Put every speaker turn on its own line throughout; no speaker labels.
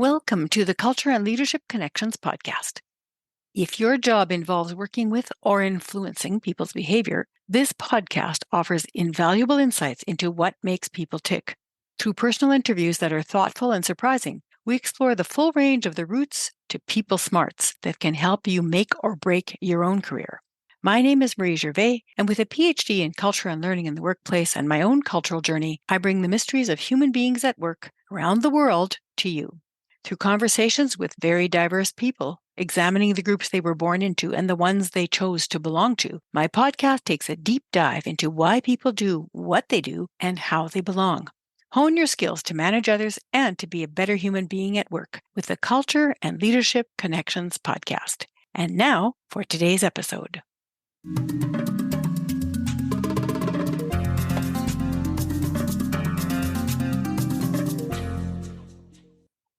Welcome to the Culture and Leadership Connections podcast. If your job involves working with or influencing people's behavior, this podcast offers invaluable insights into what makes people tick. Through personal interviews that are thoughtful and surprising, we explore the full range of the roots to people smarts that can help you make or break your own career. My name is Marie Gervais, and with a PhD in culture and learning in the workplace and my own cultural journey, I bring the mysteries of human beings at work around the world to you. Through conversations with very diverse people, examining the groups they were born into and the ones they chose to belong to, my podcast takes a deep dive into why people do what they do and how they belong. Hone your skills to manage others and to be a better human being at work with the Culture and Leadership Connections podcast. And now for today's episode.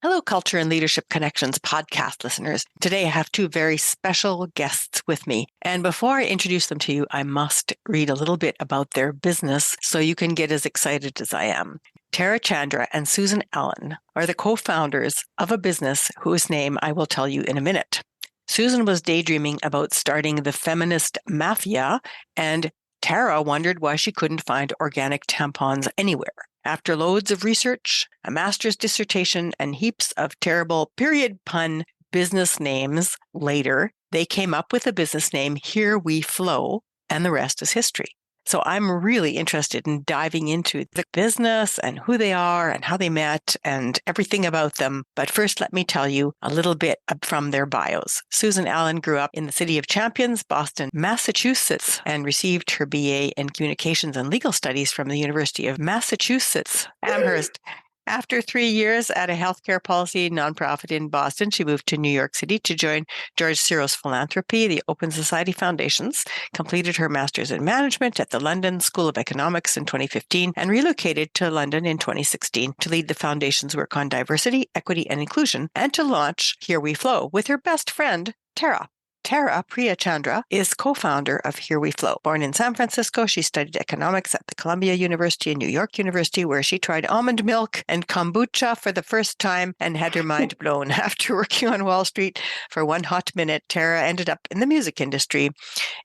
Hello, Culture and Leadership Connections podcast listeners. Today I have two very special guests with me. And before I introduce them to you, I must read a little bit about their business so you can get as excited as I am. Priya Chandra and Susan Allen are the co-founders of a business whose name I will tell you in a minute. Susan was daydreaming about starting the feminist mafia, and Tara wondered why she couldn't find organic tampons anywhere. After loads of research, a master's dissertation, and heaps of terrible period pun business names later, they came up with the business name Here We Flo, and the rest is history. So I'm really interested in diving into the business and who they are and how they met and everything about them. But first, let me tell you a little bit from their bios. Susan Allen grew up in the city of Champions, Boston, Massachusetts, and received her BA in Communications and Legal Studies from the University of Massachusetts Amherst. After 3 years at a healthcare policy nonprofit in Boston, she moved to New York City to join George Soros Philanthropy, the Open Society Foundations, completed her master's in management at the London School of Economics in 2015, and relocated to London in 2016 to lead the foundation's work on diversity, equity, and inclusion, and to launch Here We Flo with her best friend, Tara. Priya Chandra is co-founder of Here We Flo. Born in San Francisco, she studied economics at the Columbia University and New York University, where she tried almond milk and kombucha for the first time and had her mind blown. After working on Wall Street for one hot minute, Tara ended up in the music industry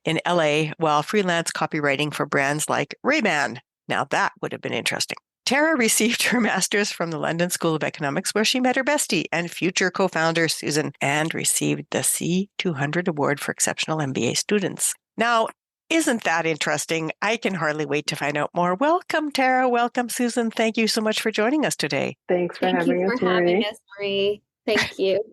in LA while freelance copywriting for brands like Ray-Ban. Now that would have been interesting. Tara received her master's from the London School of Economics, where she met her bestie and future co-founder, Susan, and received the C200 Award for Exceptional MBA Students. Now, isn't that interesting? I can hardly wait to find out more. Welcome, Tara. Welcome, Susan. Thank you so much for joining us today.
Thanks for having us, Marie.
Thank you.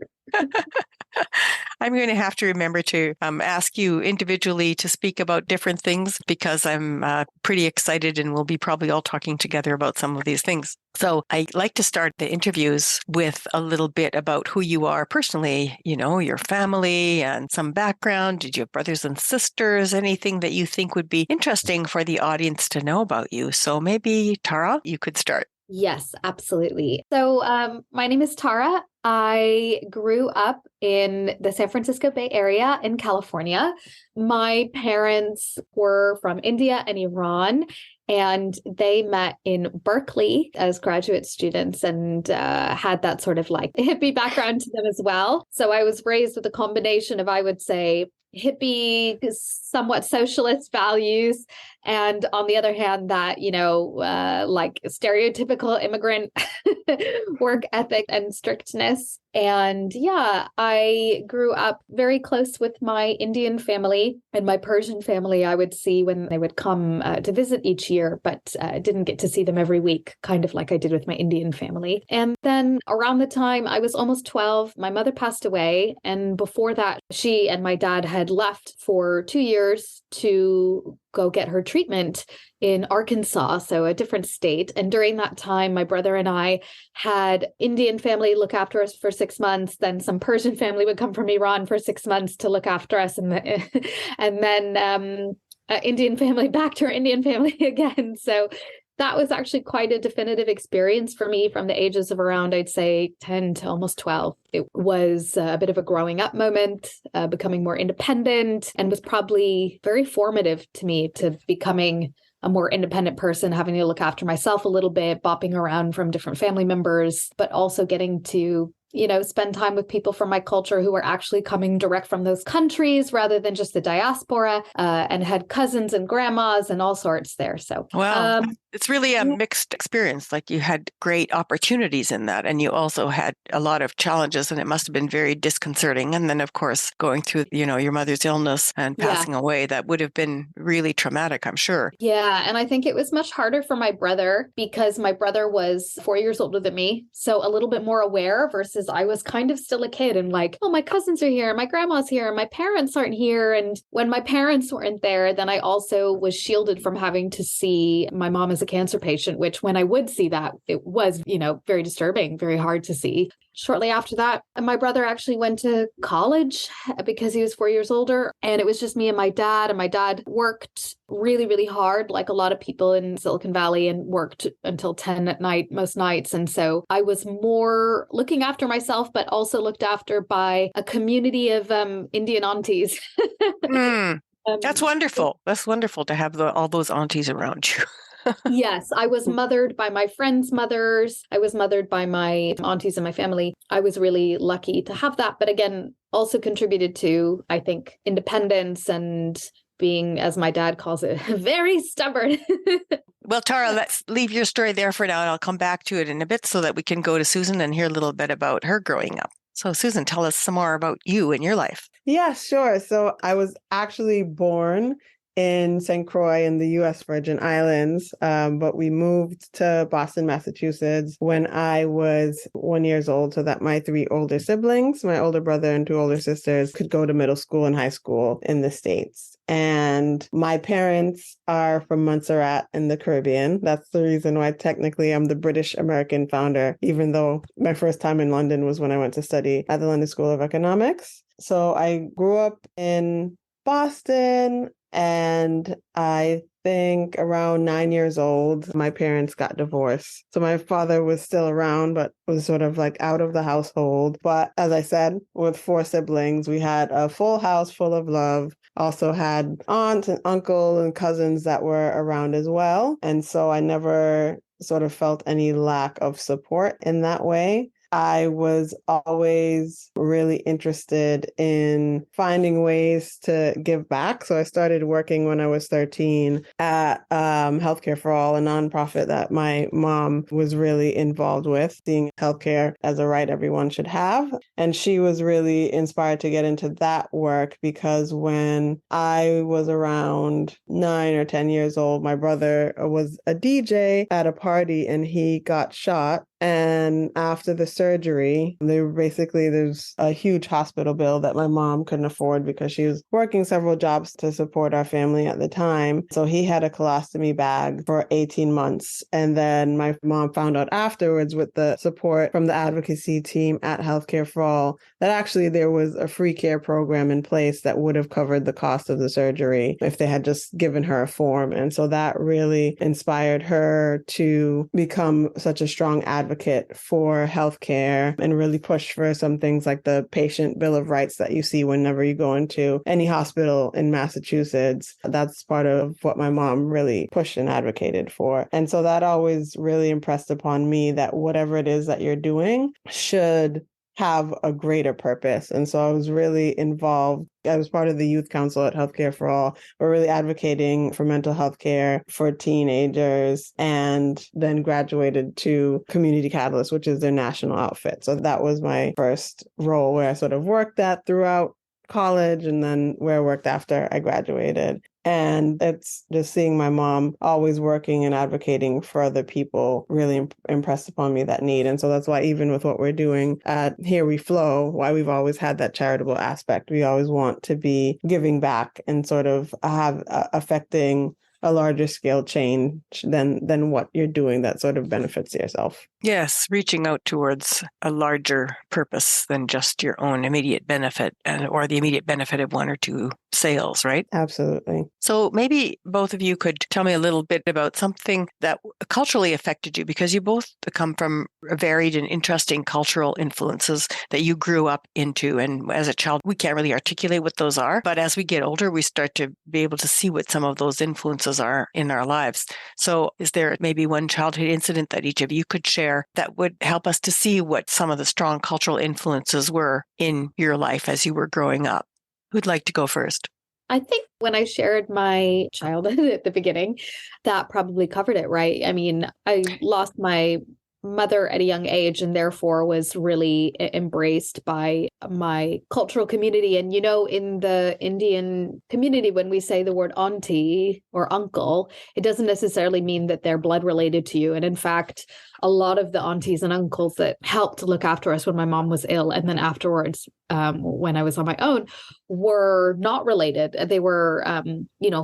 I'm going to have to remember to ask you individually to speak about different things because I'm pretty excited and we'll be probably all talking together about some of these things. So I like to start the interviews with a little bit about who you are personally, you know, your family and some background. Did you have brothers and sisters? Anything that you think would be interesting for the audience to know about you? So maybe, Tara, you could start.
Yes, absolutely. So my name is Tara. I grew up in the San Francisco Bay Area in California. My parents were from India and Iran, and they met in Berkeley as graduate students and had that sort of like hippie background to them as well. So I was raised with a combination of, I would say, hippie, somewhat socialist values. And on the other hand, that, like stereotypical immigrant work ethic and strictness. And yeah, I grew up very close with my Indian family and my Persian family. I would see when they would come to visit each year, but didn't get to see them every week, kind of like I did with my Indian family. And then around the time I was almost 12, my mother passed away. And before that, she and my dad had left for 2 years to go get her treatment in Arkansas, so a different state. And during that time, my brother and I had Indian family look after us for 6 months. Then some Persian family would come from Iran for 6 months to look after us. And then Indian family back to our Indian family again. So that was actually quite a definitive experience for me from the ages of around, I'd say, 10 to almost 12. It was a bit of a growing up moment, becoming more independent, and was probably very formative to me to becoming a more independent person, having to look after myself a little bit, bopping around from different family members, but also getting to spend time with people from my culture who were actually coming direct from those countries rather than just the diaspora, and had cousins and grandmas and all sorts there. So,
well, it's really a mixed experience. Like you had great opportunities in that, and you also had a lot of challenges, and it must have been very disconcerting. And then, of course, going through, your mother's illness and passing away, that would have been really traumatic, I'm sure.
Yeah. And I think it was much harder for my brother because my brother was 4 years older than me. So a little bit more aware versus I was kind of still a kid and like, oh, my cousins are here, my grandma's here, my parents aren't here. And when my parents weren't there, then I also was shielded from having to see my mom as a cancer patient, which when I would see that, it was, very disturbing, very hard to see. Shortly after that, my brother actually went to college because he was 4 years older. And it was just me and my dad. And my dad worked really, really hard, like a lot of people in Silicon Valley, and worked until 10 at night most nights. And so I was more looking after myself, but also looked after by a community of Indian aunties.
That's wonderful. That's wonderful to have all those aunties around you.
Yes, I was mothered by my friends' mothers. I was mothered by my aunties in my family. I was really lucky to have that. But again, also contributed to, I think, independence and being, as my dad calls it, very stubborn.
Well, Tara, let's leave your story there for now, and I'll come back to it in a bit so that we can go to Susan and hear a little bit about her growing up. So, Susan, tell us some more about you and your life.
Yeah, sure. So I was actually born in St. Croix in the U.S. Virgin Islands, but we moved to Boston, Massachusetts when I was 1 year old, so that my 3 older siblings, my older brother and 2 older sisters, could go to middle school and high school in the States. And my parents are from Montserrat in the Caribbean. That's the reason why technically I'm the British American founder, even though my first time in London was when I went to study at the London School of Economics. So I grew up in Boston, and I think around 9 years old, my parents got divorced. So my father was still around, but was sort of like out of the household. But as I said, with 4 siblings, we had a full house full of love. Also had aunt and uncle and cousins that were around as well. And so I never sort of felt any lack of support in that way. I was always really interested in finding ways to give back. So I started working when I was 13 at Healthcare for All, a nonprofit that my mom was really involved with, seeing healthcare as a right everyone should have. And she was really inspired to get into that work because when I was around 9 or 10 years old, my brother was a DJ at a party and he got shot. And after the surgery, there's a huge hospital bill that my mom couldn't afford because she was working several jobs to support our family at the time. So he had a colostomy bag for 18 months. And then my mom found out afterwards, with the support from the advocacy team at Healthcare for All, that actually there was a free care program in place that would have covered the cost of the surgery if they had just given her a form. And so that really inspired her to become such a strong advocate for healthcare and really push for some things like the patient bill of rights that you see whenever you go into any hospital in Massachusetts. That's part of what my mom really pushed and advocated for. And so that always really impressed upon me that whatever it is that you're doing should have a greater purpose. And so I was really involved. I was part of the youth council at Healthcare for All. We're really advocating for mental health care for teenagers, and then graduated to Community Catalyst, which is their national outfit. So that was my first role where I sort of worked at throughout college, and then where I worked after I graduated. And it's just seeing my mom always working and advocating for other people really impressed upon me that need. And so that's why even with what we're doing at Here We Flo, why we've always had that charitable aspect. We always want to be giving back and sort of have affecting a larger scale change than what you're doing that sort of benefits yourself.
Yes, reaching out towards a larger purpose than just your own immediate benefit or the immediate benefit of 1 or 2 sales, right?
Absolutely.
So maybe both of you could tell me a little bit about something that culturally affected you, because you both come from varied and interesting cultural influences that you grew up into. And as a child, we can't really articulate what those are. But as we get older, we start to be able to see what some of those influences influences are in our lives. So is there maybe one childhood incident that each of you could share that would help us to see what some of the strong cultural influences were in your life as you were growing up? Who'd like to go first?
I think when I shared my childhood at the beginning, that probably covered it, right? I mean, I lost my mother at a young age and therefore was really embraced by my cultural community. And, in the Indian community, when we say the word auntie or uncle, it doesn't necessarily mean that they're blood related to you. And in fact, a lot of the aunties and uncles that helped look after us when my mom was ill and then afterwards, when I was on my own, were not related. They were,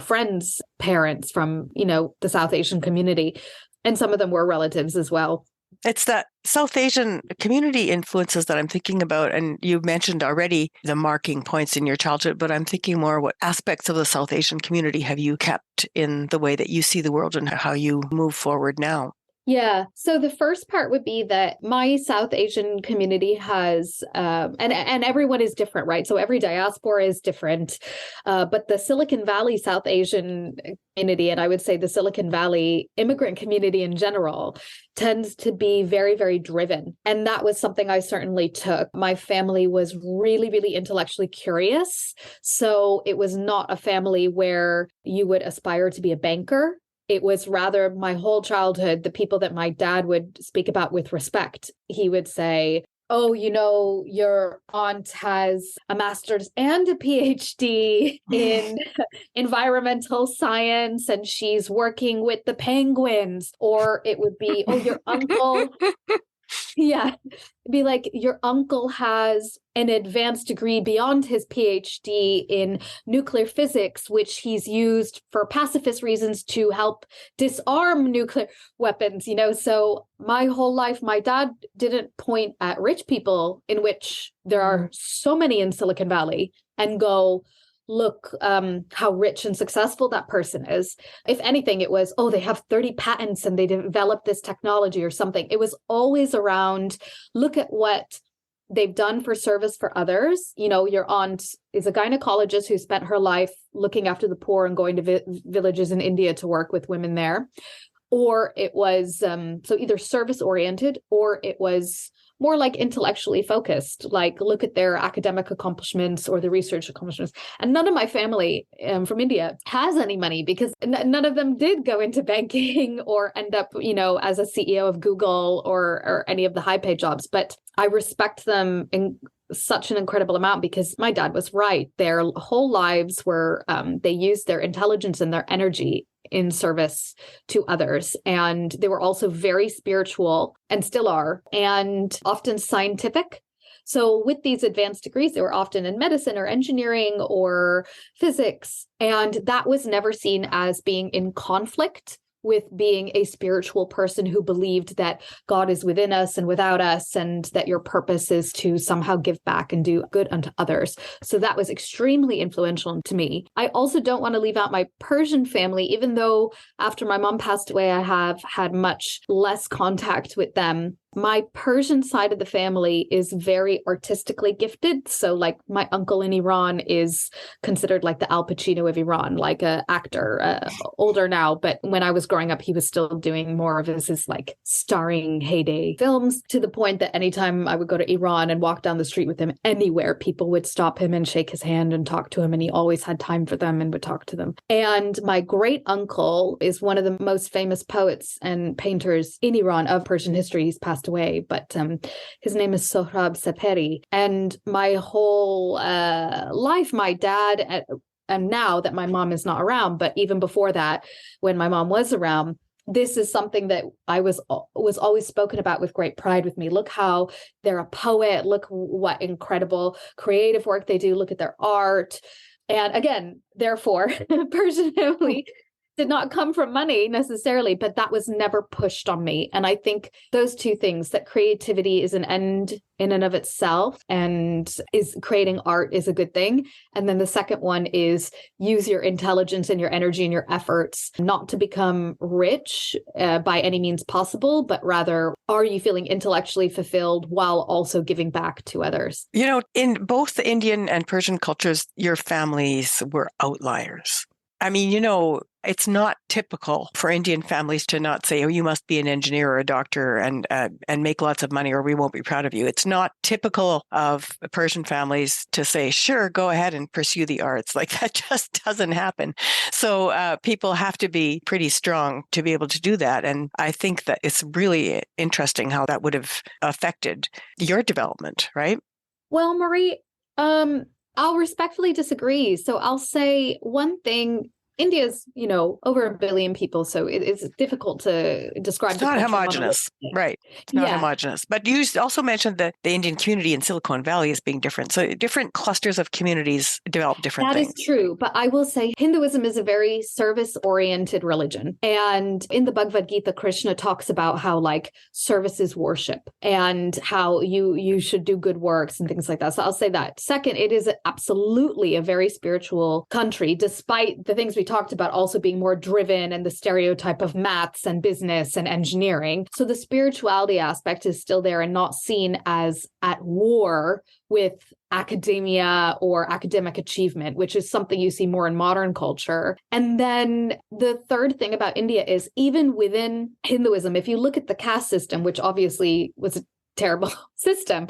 friends' parents from, the South Asian community. And some of them were relatives as well.
It's that South Asian community influences that I'm thinking about. And you mentioned already the marking points in your childhood, but I'm thinking more what aspects of the South Asian community have you kept in the way that you see the world and how you move forward now?
Yeah. So the first part would be that my South Asian community has, and everyone is different, right? So every diaspora is different. But the Silicon Valley South Asian community, and I would say the Silicon Valley immigrant community in general, tends to be very, very driven. And that was something I certainly took. My family was really, really intellectually curious. So it was not a family where you would aspire to be a banker. It was rather my whole childhood, the people that my dad would speak about with respect. He would say, oh, your aunt has a master's and a PhD in environmental science, and she's working with the penguins. Or it would be, oh, your uncle. Yeah. It'd be like your uncle has an advanced degree beyond his PhD in nuclear physics, which he's used for pacifist reasons to help disarm nuclear weapons, So my whole life, my dad didn't point at rich people, in which there are so many in Silicon Valley, and go, look how rich and successful that person is. If anything, it was, oh, they have 30 patents and they developed this technology or something. It was always around, look at what they've done for service for others. Your aunt is a gynecologist who spent her life looking after the poor and going to villages in India to work with women there. Or it was, so either service oriented, or it was more like intellectually focused, like look at their academic accomplishments or the research accomplishments. And none of my family from India has any money, because none of them did go into banking or end up, as a CEO of Google or any of the high paid jobs. But I respect them in such an incredible amount, because my dad was right. Their whole lives were, they used their intelligence and their energy in service to others. And they were also very spiritual, and still are, and often scientific. So with these advanced degrees, they were often in medicine or engineering or physics. And that was never seen as being in conflict with being a spiritual person who believed that God is within us and without us, and that your purpose is to somehow give back and do good unto others. So that was extremely influential to me. I also don't want to leave out my Persian family, even though after my mom passed away, I have had much less contact with them. My Persian side of the family is very artistically gifted. So like my uncle in Iran is considered like the Al Pacino of Iran, like an actor, older now. But when I was growing up, he was still doing more of his like starring heyday films, to the point that anytime I would go to Iran and walk down the street with him anywhere, people would stop him and shake his hand and talk to him. And he always had time for them and would talk to them. And my great uncle is one of the most famous poets and painters in Iran of Persian history. He's passed away, but his name is Sohrab Seperi. And my whole life, my dad, and now that my mom is not around, but even before that, when my mom was around, this is something that I was always spoken about with great pride with me. Look how they're a poet. Look what incredible creative work they do. Look at their art. And again, therefore, Persian family did not come from money necessarily, but that was never pushed on me. And I think those two things, that creativity is an end in and of itself, and is creating art is a good thing. And then the second one is use your intelligence and your energy and your efforts, not to become rich by any means possible, but rather, are you feeling intellectually fulfilled while also giving back to others?
In both the Indian and Persian cultures, your families were outliers. I mean, it's not typical for Indian families to not say, oh, you must be an engineer or a doctor and make lots of money or we won't be proud of you. It's not typical of Persian families to say, sure, go ahead and pursue the arts. Like that just doesn't happen. So people have to be pretty strong to be able to do that. And I think that it's really interesting how that would have affected your development, right?
Well, Marie, I'll respectfully disagree. So I'll say one thing. India's, over 1 billion people, so it's difficult to describe.
It's not homogenous, right? It's not homogenous. But you also mentioned the Indian community in Silicon Valley as being different. So different clusters of communities develop different things.
That is true. But I will say Hinduism is a very service-oriented religion. And in the Bhagavad Gita, Krishna talks about how service is worship and how you should do good works and things like that. So I'll say that. Second, it is absolutely a very spiritual country, despite the things we talked about also being more driven and the stereotype of maths and business and engineering. So the spirituality aspect is still there and not seen as at war with academia or academic achievement, which is something you see more in modern culture. And then the third thing about India is even within Hinduism, if you look at the caste system, which obviously was a terrible system,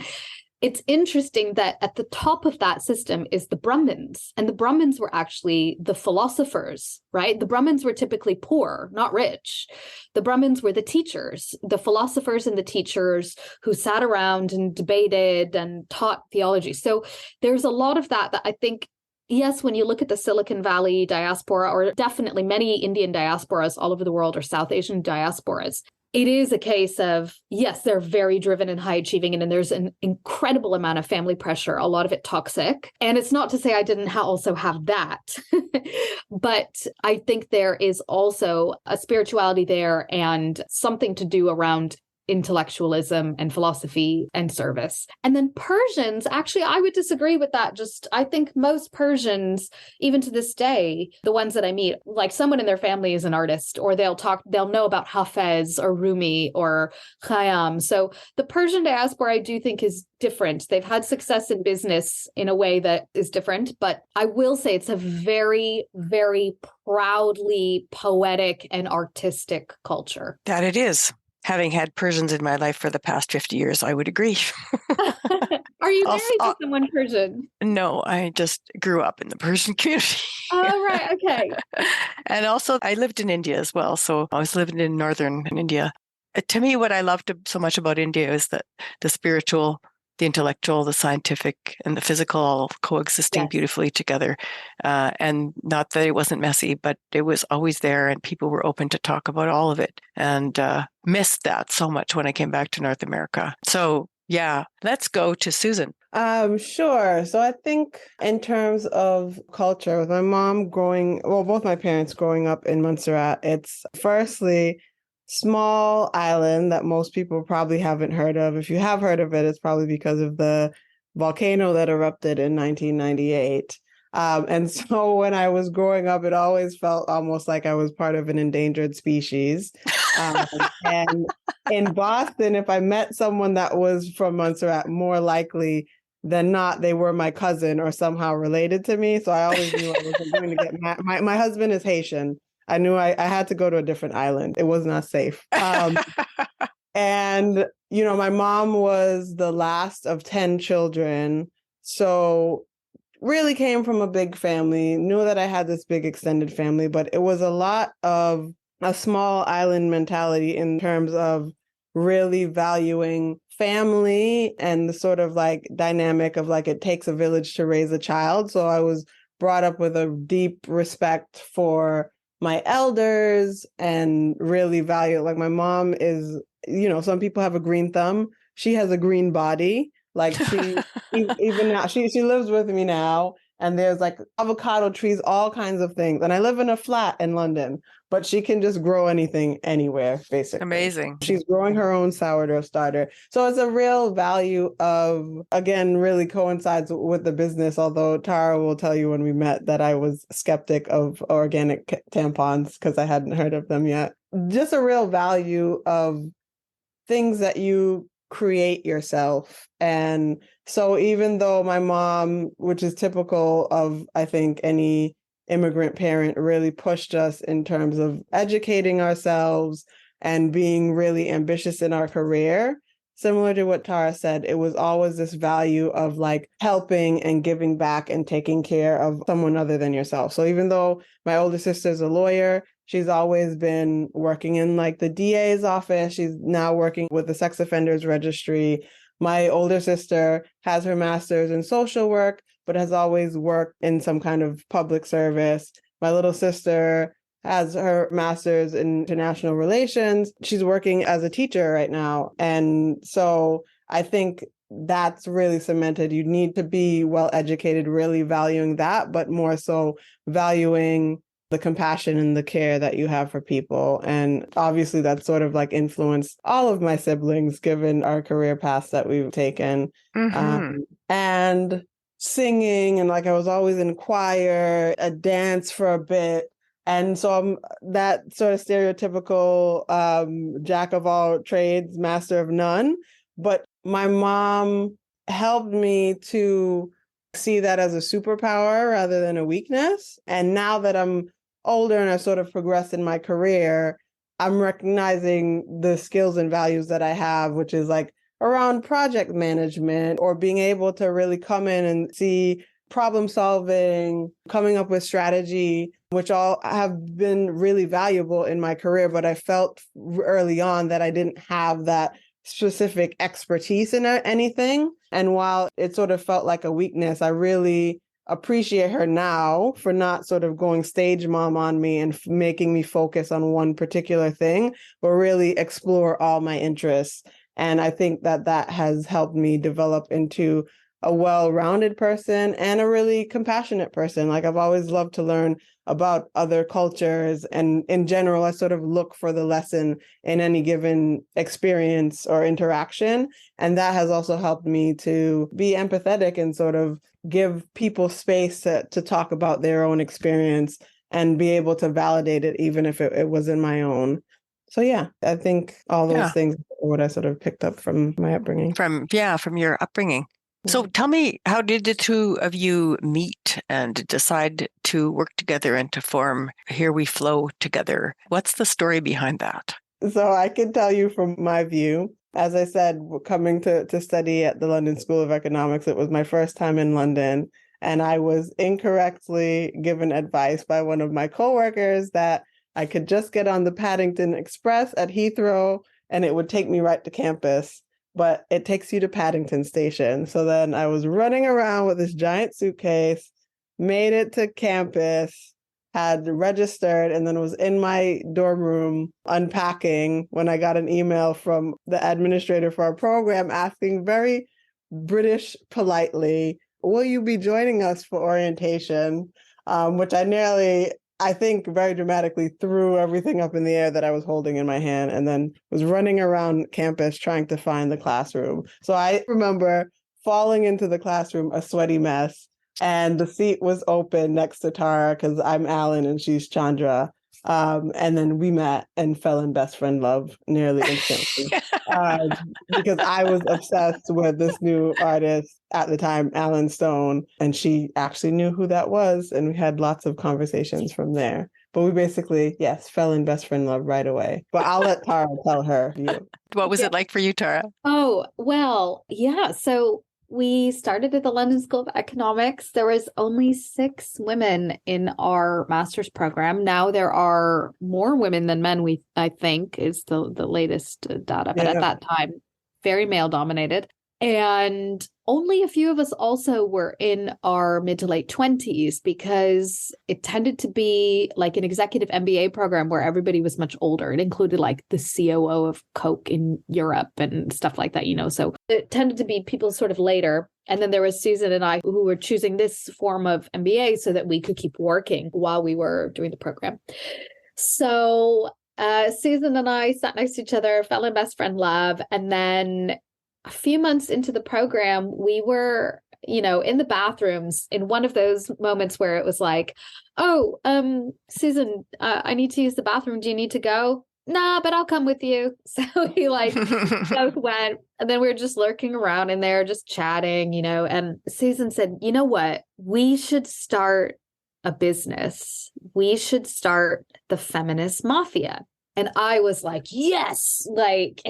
it's interesting that at the top of that system is the Brahmins, and the Brahmins were actually the philosophers, right? The Brahmins were typically poor, not rich. The Brahmins were the teachers, the philosophers and the teachers who sat around and debated and taught theology. So there's a lot of that I think, yes, when you look at the Silicon Valley diaspora, or definitely many Indian diasporas all over the world, or South Asian diasporas, it is a case of, yes, they're very driven and high achieving, and there's an incredible amount of family pressure, a lot of it toxic. And it's not to say I didn't also have that, but I think there is also a spirituality there and something to do around intellectualism and philosophy and service. And then Persians, actually, I would disagree with that. I think most Persians, even to this day, the ones that I meet, someone in their family is an artist, or they'll know about Hafez or Rumi or Khayyam. So the Persian diaspora, I do think, is different. They've had success in business in a way that is different, but I will say it's a very, very proudly poetic and artistic culture.
That it is. Having had Persians in my life for the past 50 years, I would agree.
Are you married to someone Persian?
No, I just grew up in the Persian community.
Oh, right. Okay.
And also, I lived in India as well. So I was living in northern India. To me, what I loved so much about India is that the spiritual, the intellectual, the scientific, and the physical all coexisting beautifully together. And not that it wasn't messy, but it was always there and people were open to talk about all of it, and missed that so much when I came back to North America. So yeah, let's go to Susan.
Sure. So I think in terms of culture, with my mom both my parents growing up in Montserrat, it's firstly small island that most people probably haven't heard of. If you have heard of it, it's probably because of the volcano that erupted in 1998. And so when I was growing up, it always felt almost like I was part of an endangered species. And in Boston, if I met someone that was from Montserrat, more likely than not, they were my cousin or somehow related to me. So I always knew I wasn't going to get my husband is Haitian. I knew I had to go to a different island. It was not safe. And, my mom was the last of 10 children. So really came from a big family, knew that I had this big extended family, but it was a lot of a small island mentality in terms of really valuing family and the sort of dynamic of it takes a village to raise a child. So I was brought up with a deep respect for my elders and really value, my mom is, some people have a green thumb. She has a green body. She, even now, she lives with me now, and there's avocado trees, all kinds of things. And I live in a flat in London, but she can just grow anything anywhere, basically.
Amazing.
She's growing her own sourdough starter. So it's a real value of, again, really coincides with the business, although Tara will tell you when we met that I was skeptic of organic tampons because I hadn't heard of them yet. Just a real value of things that you create yourself. And so even though my mom, which is typical of, I think, any immigrant parent really pushed us in terms of educating ourselves and being really ambitious in our career. Similar to what Tara said, it was always this value of like helping and giving back and taking care of someone other than yourself. So even though my older sister's a lawyer, she's always been working in like the DA's office. She's now working with the sex offenders registry. My older sister has her master's in social work, but has always worked in some kind of public service. My little sister has her master's in international relations. She's working as a teacher right now. And so I think that's really cemented. You need to be well educated, really valuing that, but more so valuing the compassion and the care that you have for people. And obviously that's sort of like influenced all of my siblings, given our career paths that we've taken. And singing, and like I was always in choir, a dance for a bit. And so I'm that sort of stereotypical jack of all trades, master of none. But my mom helped me to see that as a superpower rather than a weakness. And now that I'm older and I've sort of progressed in my career, I'm recognizing the skills and values that I have, which is like around project management or being able to really come in and see problem solving, coming up with strategy, which all have been really valuable in my career. But I felt early on that I didn't have that specific expertise in anything. And while it sort of felt like a weakness, I really appreciate her now for not sort of going stage mom on me and making me focus on one particular thing, but really explore all my interests. And I think that that has helped me develop into a well-rounded person and a really compassionate person. Like I've always loved to learn about other cultures. And in general, I sort of look for the lesson in any given experience or interaction. And that has also helped me to be empathetic and sort of give people space to talk about their own experience and be able to validate it, even if it wasn't my own. So yeah, I think all those things are what I sort of picked up from my upbringing.
From your upbringing. So tell me, how did the two of you meet and decide to work together and to form Here We Flo together? What's the story behind that?
So I can tell you from my view, as I said, coming to study at the London School of Economics, it was my first time in London. And I was incorrectly given advice by one of my coworkers that I could just get on the Paddington Express at Heathrow and it would take me right to campus. But it takes you to Paddington Station. So then I was running around with this giant suitcase, made it to campus, had registered, and then was in my dorm room unpacking when I got an email from the administrator for our program asking very British politely, "Will you be joining us for orientation?" Which I think very dramatically threw everything up in the air that I was holding in my hand and then was running around campus trying to find the classroom. So I remember falling into the classroom a sweaty mess, and the seat was open next to Tara because I'm Alan and she's Chandra. And then we met and fell in best friend love nearly instantly because I was obsessed with this new artist at the time, Alan Stone, and she actually knew who that was. And we had lots of conversations from there. But we basically, yes, fell in best friend love right away. But I'll let Tara tell her view.
What was it like for you, Tara?
Oh, well, yeah. So we started at the London School of Economics. There was only 6 women in our master's program. Now there are more women than men, I think is the latest data. But at that time, very male dominated. And only a few of us also were in our mid to late 20s because it tended to be like an executive MBA program where everybody was much older. It included like the COO of Coke in Europe and stuff like that, So it tended to be people sort of later. And then there was Susan and I who were choosing this form of MBA so that we could keep working while we were doing the program. So Susan and I sat next to each other, fell in best friend love, and then a few months into the program, we were, in the bathrooms in one of those moments where it was like, "Oh, Susan, I need to use the bathroom. Do you need to go?" "Nah, but I'll come with you." So we both went, and then we were just lurking around in there, just chatting, and Susan said, "You know what? We should start a business, we should start the feminist mafia. And I was like, yes, like,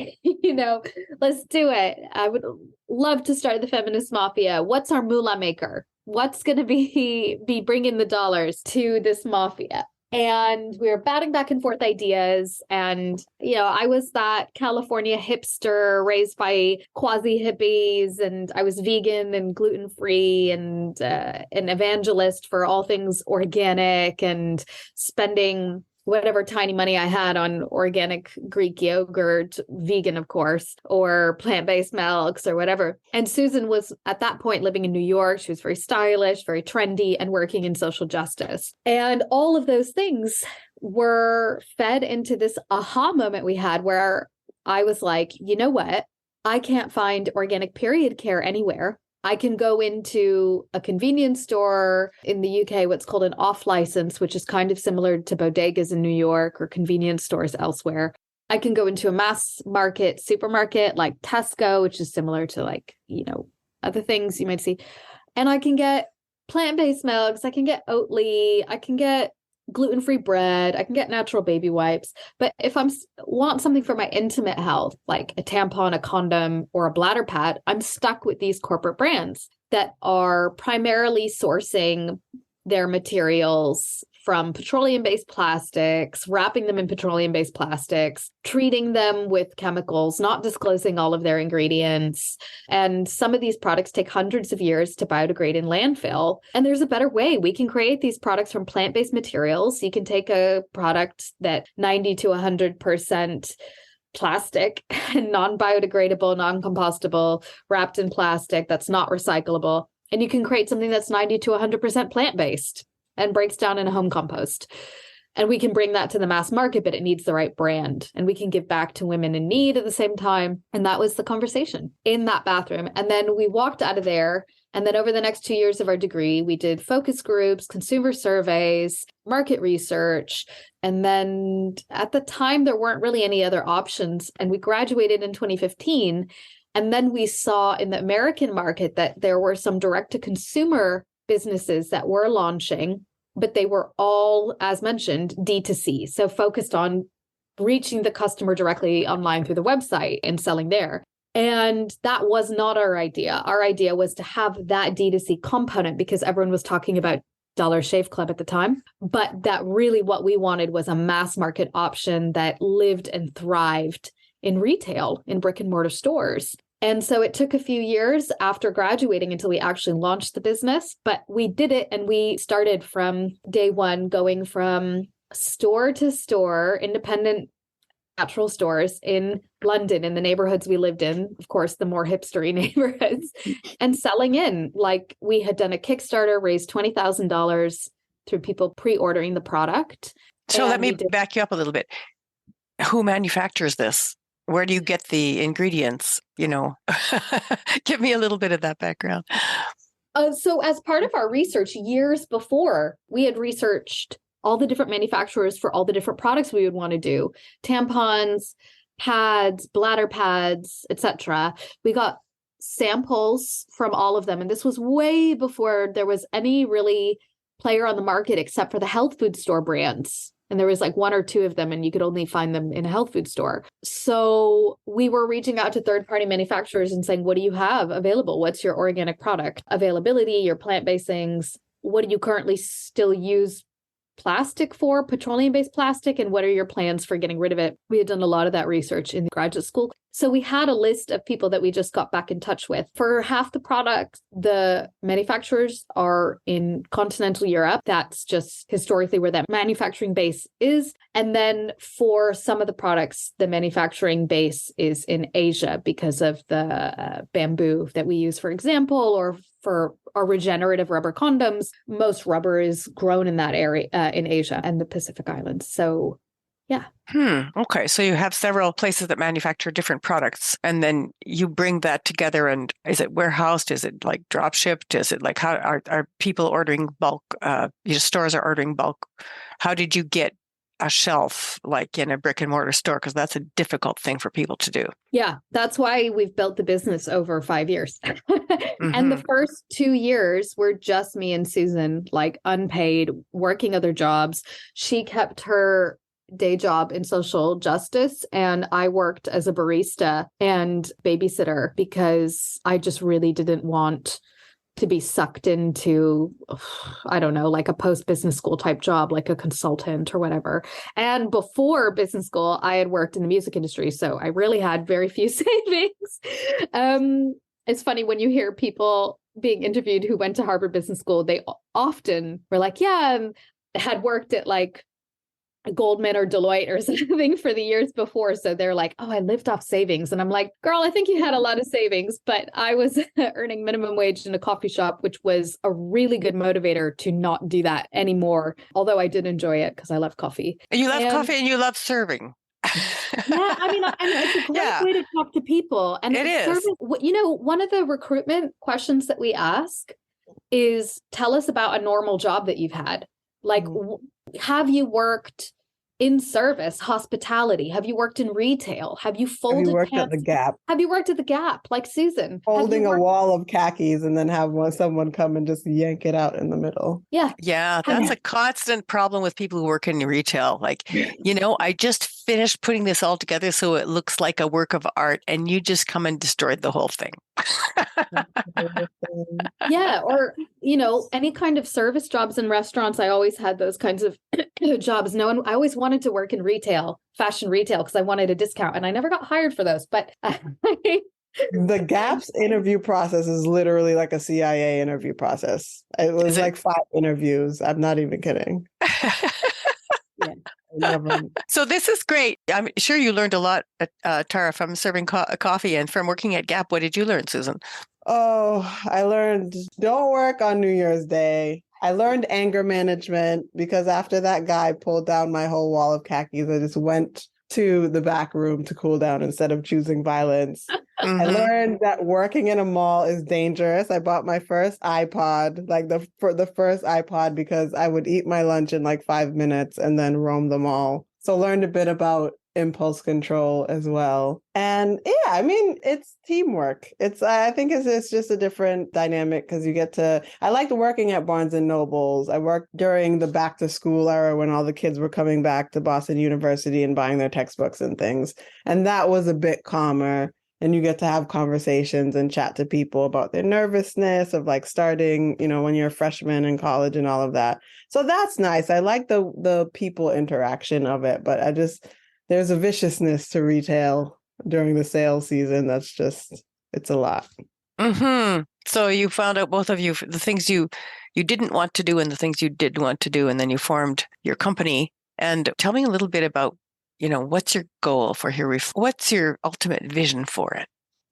let's do it. I would love to start the feminist mafia. What's our moolah maker? What's going to be bringing the dollars to this mafia? And we were batting back and forth ideas. And, I was that California hipster raised by quasi hippies, and I was vegan and gluten-free and an evangelist for all things organic and spending whatever tiny money I had on organic Greek yogurt, vegan, of course, or plant-based milks or whatever. And Susan was at that point living in New York. She was very stylish, very trendy, and working in social justice. And all of those things were fed into this aha moment we had where I was like, you know what? I can't find organic period care anywhere. I can go into a convenience store in the UK, what's called an off license, which is kind of similar to bodegas in New York or convenience stores elsewhere. I can go into a mass market supermarket like Tesco, which is similar to other things you might see. And I can get plant-based milks. I can get Oatly. I can get gluten-free bread. I can get natural baby wipes. But if I want something for my intimate health, like a tampon, a condom, or a bladder pad, I'm stuck with these corporate brands that are primarily sourcing their materials from petroleum-based plastics, wrapping them in petroleum-based plastics, treating them with chemicals, not disclosing all of their ingredients. And some of these products take hundreds of years to biodegrade in landfill. And there's a better way. We can create these products from plant-based materials. You can take a product that 90 to 100% plastic and non-biodegradable, non-compostable, wrapped in plastic that's not recyclable. And you can create something that's 90 to 100% plant-based and breaks down in a home compost. And we can bring that to the mass market, but it needs the right brand. And we can give back to women in need at the same time. And that was the conversation in that bathroom. And then we walked out of there. And then over the next 2 years of our degree, we did focus groups, consumer surveys, market research. And then at the time, there weren't really any other options. And we graduated in 2015. And then we saw in the American market that there were some direct-to-consumer businesses that were launching, but they were all, as mentioned, D2C. So focused on reaching the customer directly online through the website and selling there. And that was not our idea. Our idea was to have that D2C component because everyone was talking about Dollar Shave Club at the time. But that really what we wanted was a mass market option that lived and thrived in retail, in brick and mortar stores. And so it took a few years after graduating until we actually launched the business, but we did it. And we started from day one, going from store to store, independent natural stores in London, in the neighborhoods we lived in, of course, the more hipstery neighborhoods, and selling in. Like we had done a Kickstarter, raised $20,000 through people pre-ordering the product.
So let me back you up a little bit. Who manufactures this? Where do you get the ingredients? Give me a little bit of that background.
So as part of our research years before, we had researched all the different manufacturers for all the different products we would want to do. Tampons, pads, bladder pads, etc. We got samples from all of them. And this was way before there was any really player on the market except for the health food store brands. And there was like one or two of them, and you could only find them in a health food store. So we were reaching out to third-party manufacturers and saying, what do you have available? What's your organic product availability, your plant-based things? What do you currently still use plastic for, petroleum-based plastic? And what are your plans for getting rid of it? We had done a lot of that research in graduate school. So we had a list of people that we just got back in touch with. For half the products, the manufacturers are in continental Europe. That's just historically where that manufacturing base is. And then for some of the products, the manufacturing base is in Asia because of the bamboo that we use, for example, or for our regenerative rubber condoms. Most rubber is grown in that area, in Asia and the Pacific Islands. So yeah.
Okay. So you have several places that manufacture different products, and then you bring that together. And is it warehoused? Is it like drop shipped? Is it like, how are people ordering bulk? Your stores are ordering bulk. How did you get a shelf like in a brick and mortar store, because that's a difficult thing for people to do.
Yeah, that's why we've built the business over 5 years.
Mm-hmm.
And the first 2 years were just me and Susan, like unpaid, working other jobs. She kept her day job in social justice, and I worked as a barista and babysitter because I just really didn't want to be sucked into, I don't know, like a post-business school type job, like a consultant or whatever. And before business school, I had worked in the music industry, so I really had very few savings. It's funny when you hear people being interviewed who went to Harvard Business School, they often were like, yeah, had worked at like Goldman or Deloitte or something for the years before. So they're like, oh, I lived off savings. And I'm like, girl, I think you had a lot of savings, but I was earning minimum wage in a coffee shop, which was a really good motivator to not do that anymore. Although I did enjoy it because I love coffee.
And you love coffee and you love serving.
Yeah, I mean, and it's a great way to talk to people. And
it is.
Service, you know, one of the recruitment questions that we ask is, tell us about a normal job that you've had. Like, have you worked in service, hospitality? Have you worked in retail? Have you folded
Have you worked
pants?
at the Gap?
Have you worked at the Gap, like Susan?
Holding a wall of khakis and then have someone come and just yank it out in the middle.
Yeah.
Yeah, that's a constant problem with people who work in retail. Like, you know, I just finished putting this all together so it looks like a work of art, and you just come and destroyed the whole thing.
Yeah, or, you know, any kind of service jobs in restaurants. I always had those kinds of jobs. I always wanted to work in retail, fashion retail, because I wanted a discount, and I never got hired for those. But
the Gap's interview process is literally like a CIA interview process. It was like 5 interviews. I'm not even kidding. Yeah.
So this is great. I'm sure you learned a lot, Tara, from serving coffee and from working at Gap. What did you learn, Susan?
Oh, I learned don't work on New Year's Day. I learned anger management because after that guy pulled down my whole wall of khakis, I just went to the back room to cool down instead of choosing violence. I learned that working in a mall is dangerous. I bought my first iPod, like the first iPod, because I would eat my lunch in like 5 minutes and then roam the mall. So learned a bit about impulse control as well. And yeah, I mean, it's teamwork. I think it's just a different dynamic because I liked working at Barnes and Nobles. I worked during the back to school era when all the kids were coming back to Boston University and buying their textbooks and things. And that was a bit calmer. And you get to have conversations and chat to people about their nervousness of like starting, you know, when you're a freshman in college and all of that. So that's nice. I like the people interaction of it, but there's a viciousness to retail during the sales season. It's a lot.
Mm-hmm. So you found out, both of you, the things you didn't want to do and the things you did want to do, and then you formed your company. And tell me a little bit about, you know, what's your goal for Here We Flo? What's your ultimate vision for it?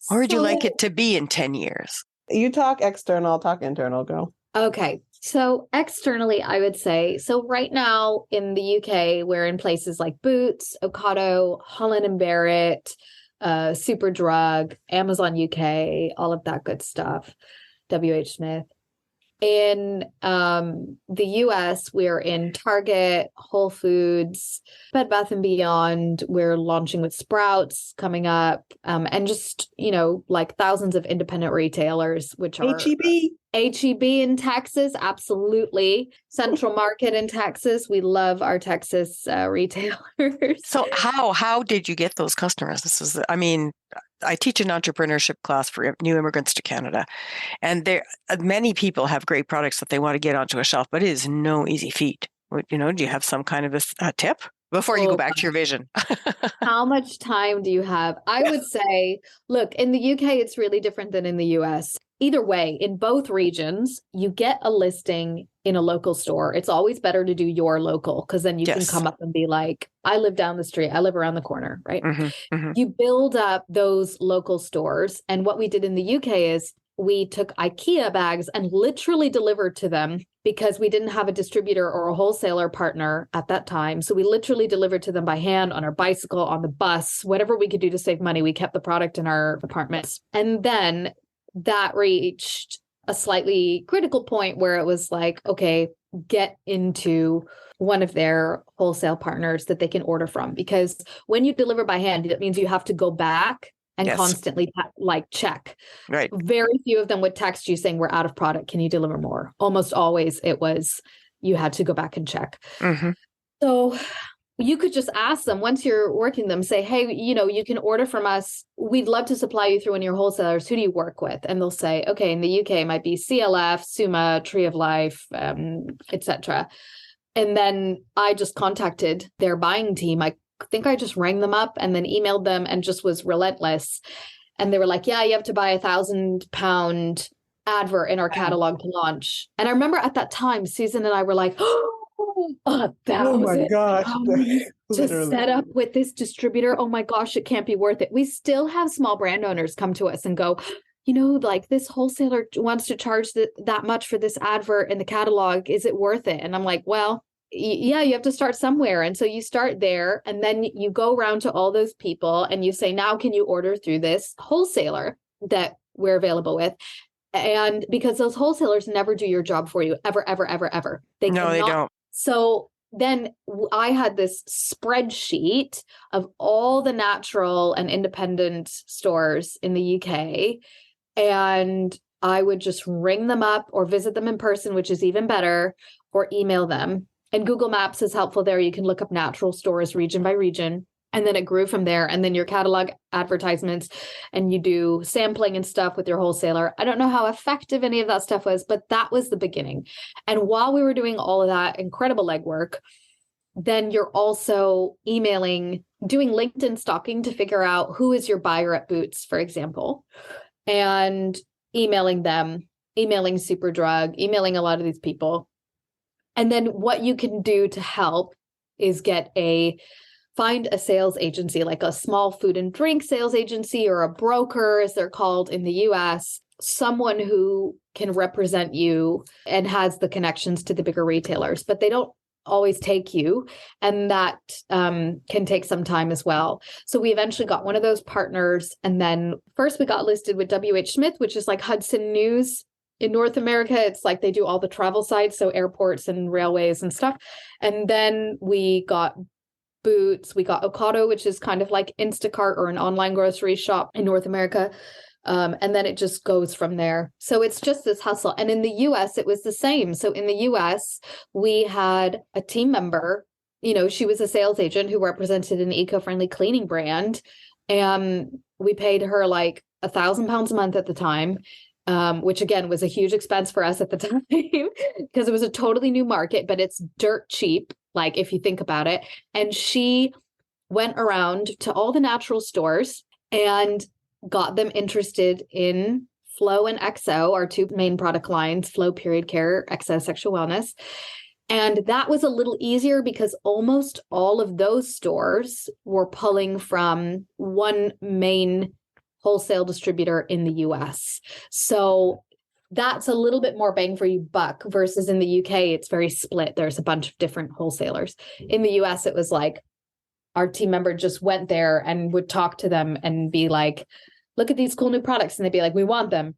Where would you like it to be in 10 years?
You talk external, I'll talk internal, girl. Okay.
So externally, I would say, so right now in the UK, we're in places like Boots, Ocado, Holland & Barrett, Superdrug, Amazon UK, all of that good stuff, WH Smith. In the US, we're in Target, Whole Foods, Bed Bath & Beyond. We're launching with Sprouts coming up, and just, you know, like thousands of independent retailers, which are H-E-B in Texas. Absolutely. Central Market in Texas. We love our Texas retailers.
So how did you get those customers? I teach an entrepreneurship class for new immigrants to Canada, and many people have great products that they want to get onto a shelf, but it is no easy feat. You know, do you have some kind of a tip before you go back to your vision?
How much time do you have? I would say, look, in the UK, it's really different than in the US. Either way, in both regions, you get a listing in a local store. It's always better to do your local, because then you can come up and be like, I live down the street, I live around the corner, right? You build up those local stores. And what we did in the UK is we took IKEA bags and literally delivered to them because we didn't have a distributor or a wholesaler partner at that time. So we literally delivered to them by hand, on our bicycle, on the bus, whatever we could do to save money. We kept the product in our apartments. And then that reached a slightly critical point where it was like, okay, get into one of their wholesale partners that they can order from. Because when you deliver by hand, it means you have to go back and constantly check.
Right.
Very few of them would text you saying, we're out of product. Can you deliver more? Almost always it was, you had to go back and check.
Mm-hmm.
So you could just ask them once you're working them, say, hey, you can order from us. We'd love to supply you through one of your wholesalers. Who do you work with? And they'll say, okay, in the UK, it might be CLF, Summa, Tree of Life, etc. And then I just contacted their buying team. I think I just rang them up and then emailed them and just was relentless. And they were like, yeah, you have to buy £1,000 advert in our catalog to launch. And I remember at that time, Susan and I were like,
oh my gosh,
to set up with this distributor. Oh my gosh, it can't be worth it. We still have small brand owners come to us and go, like this wholesaler wants to charge that much for this advert in the catalog. Is it worth it? And I'm like, well, yeah, you have to start somewhere. And so you start there and then you go around to all those people and you say, now can you order through this wholesaler that we're available with? And because those wholesalers never do your job for you, ever, ever, ever, ever.
They don't.
So then I had this spreadsheet of all the natural and independent stores in the UK. And I would just ring them up or visit them in person, which is even better, or email them. And Google Maps is helpful there. You can look up natural stores region by region. And then it grew from there. And then your catalog advertisements and you do sampling and stuff with your wholesaler. I don't know how effective any of that stuff was, but that was the beginning. And while we were doing all of that incredible legwork, then you're also doing LinkedIn stalking to figure out who is your buyer at Boots, for example, and emailing them, emailing Superdrug, emailing a lot of these people. And then what you can do to help is find a sales agency, like a small food and drink sales agency or a broker, as they're called in the US, someone who can represent you and has the connections to the bigger retailers, but they don't always take you. And that can take some time as well. So we eventually got one of those partners. And then first we got listed with WH Smith, which is like Hudson News in North America. It's like they do all the travel sites, so airports and railways and stuff. And then we got Boots, we got Ocado, which is kind of like Instacart or an online grocery shop in North America. And then it just goes from there. So it's just this hustle. And in the US, it was the same. So in the US, we had a team member, she was a sales agent who represented an eco-friendly cleaning brand. And we paid her like £1,000 a month at the time, which again was a huge expense for us at the time because it was a totally new market, but it's dirt cheap. Like if you think about it. And she went around to all the natural stores and got them interested in Flo and XO, our two main product lines, Flo Period Care, XO Sexual Wellness. And that was a little easier because almost all of those stores were pulling from one main wholesale distributor in the US. So that's a little bit more bang for you buck versus in the UK, it's very split. There's a bunch of different wholesalers. In the US, it was like our team member just went there and would talk to them and be like, look at these cool new products. And they'd be like, we want them.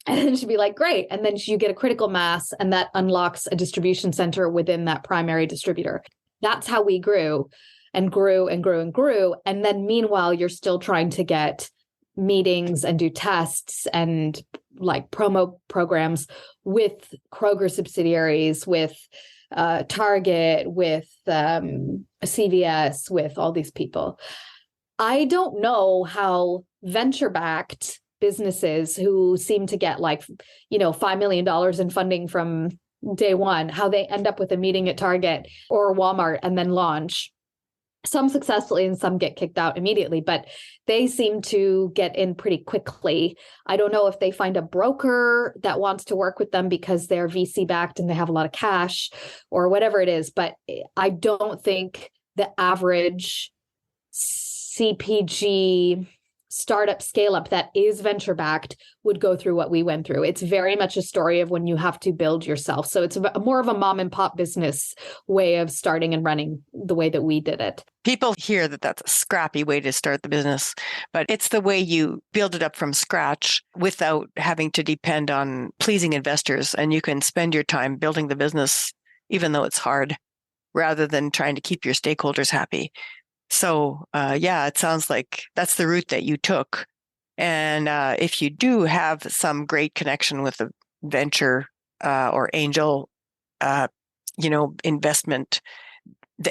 And then she'd be like, great. And then you get a critical mass and that unlocks a distribution center within that primary distributor. That's how we grew and grew and grew and grew. And then meanwhile, you're still trying to get meetings and do tests and like promo programs with Kroger subsidiaries, with Target, with CVS, with all these people. I don't know how venture-backed businesses who seem to get like, $5 million in funding from day one, how they end up with a meeting at Target or Walmart and then launch. Some successfully and some get kicked out immediately, but they seem to get in pretty quickly. I don't know if they find a broker that wants to work with them because they're VC backed and they have a lot of cash or whatever it is. But I don't think the average CPG startup scale up that is venture backed would go through what we went through. It's very much a story of when you have to build yourself. So it's more of a mom and pop business way of starting and running the way that we did it.
People hear that that's a scrappy way to start the business, but it's the way you build it up from scratch without having to depend on pleasing investors. And you can spend your time building the business, even though it's hard, rather than trying to keep your stakeholders happy. So, it sounds like that's the route that you took. And if you do have some great connection with a venture or angel, investment,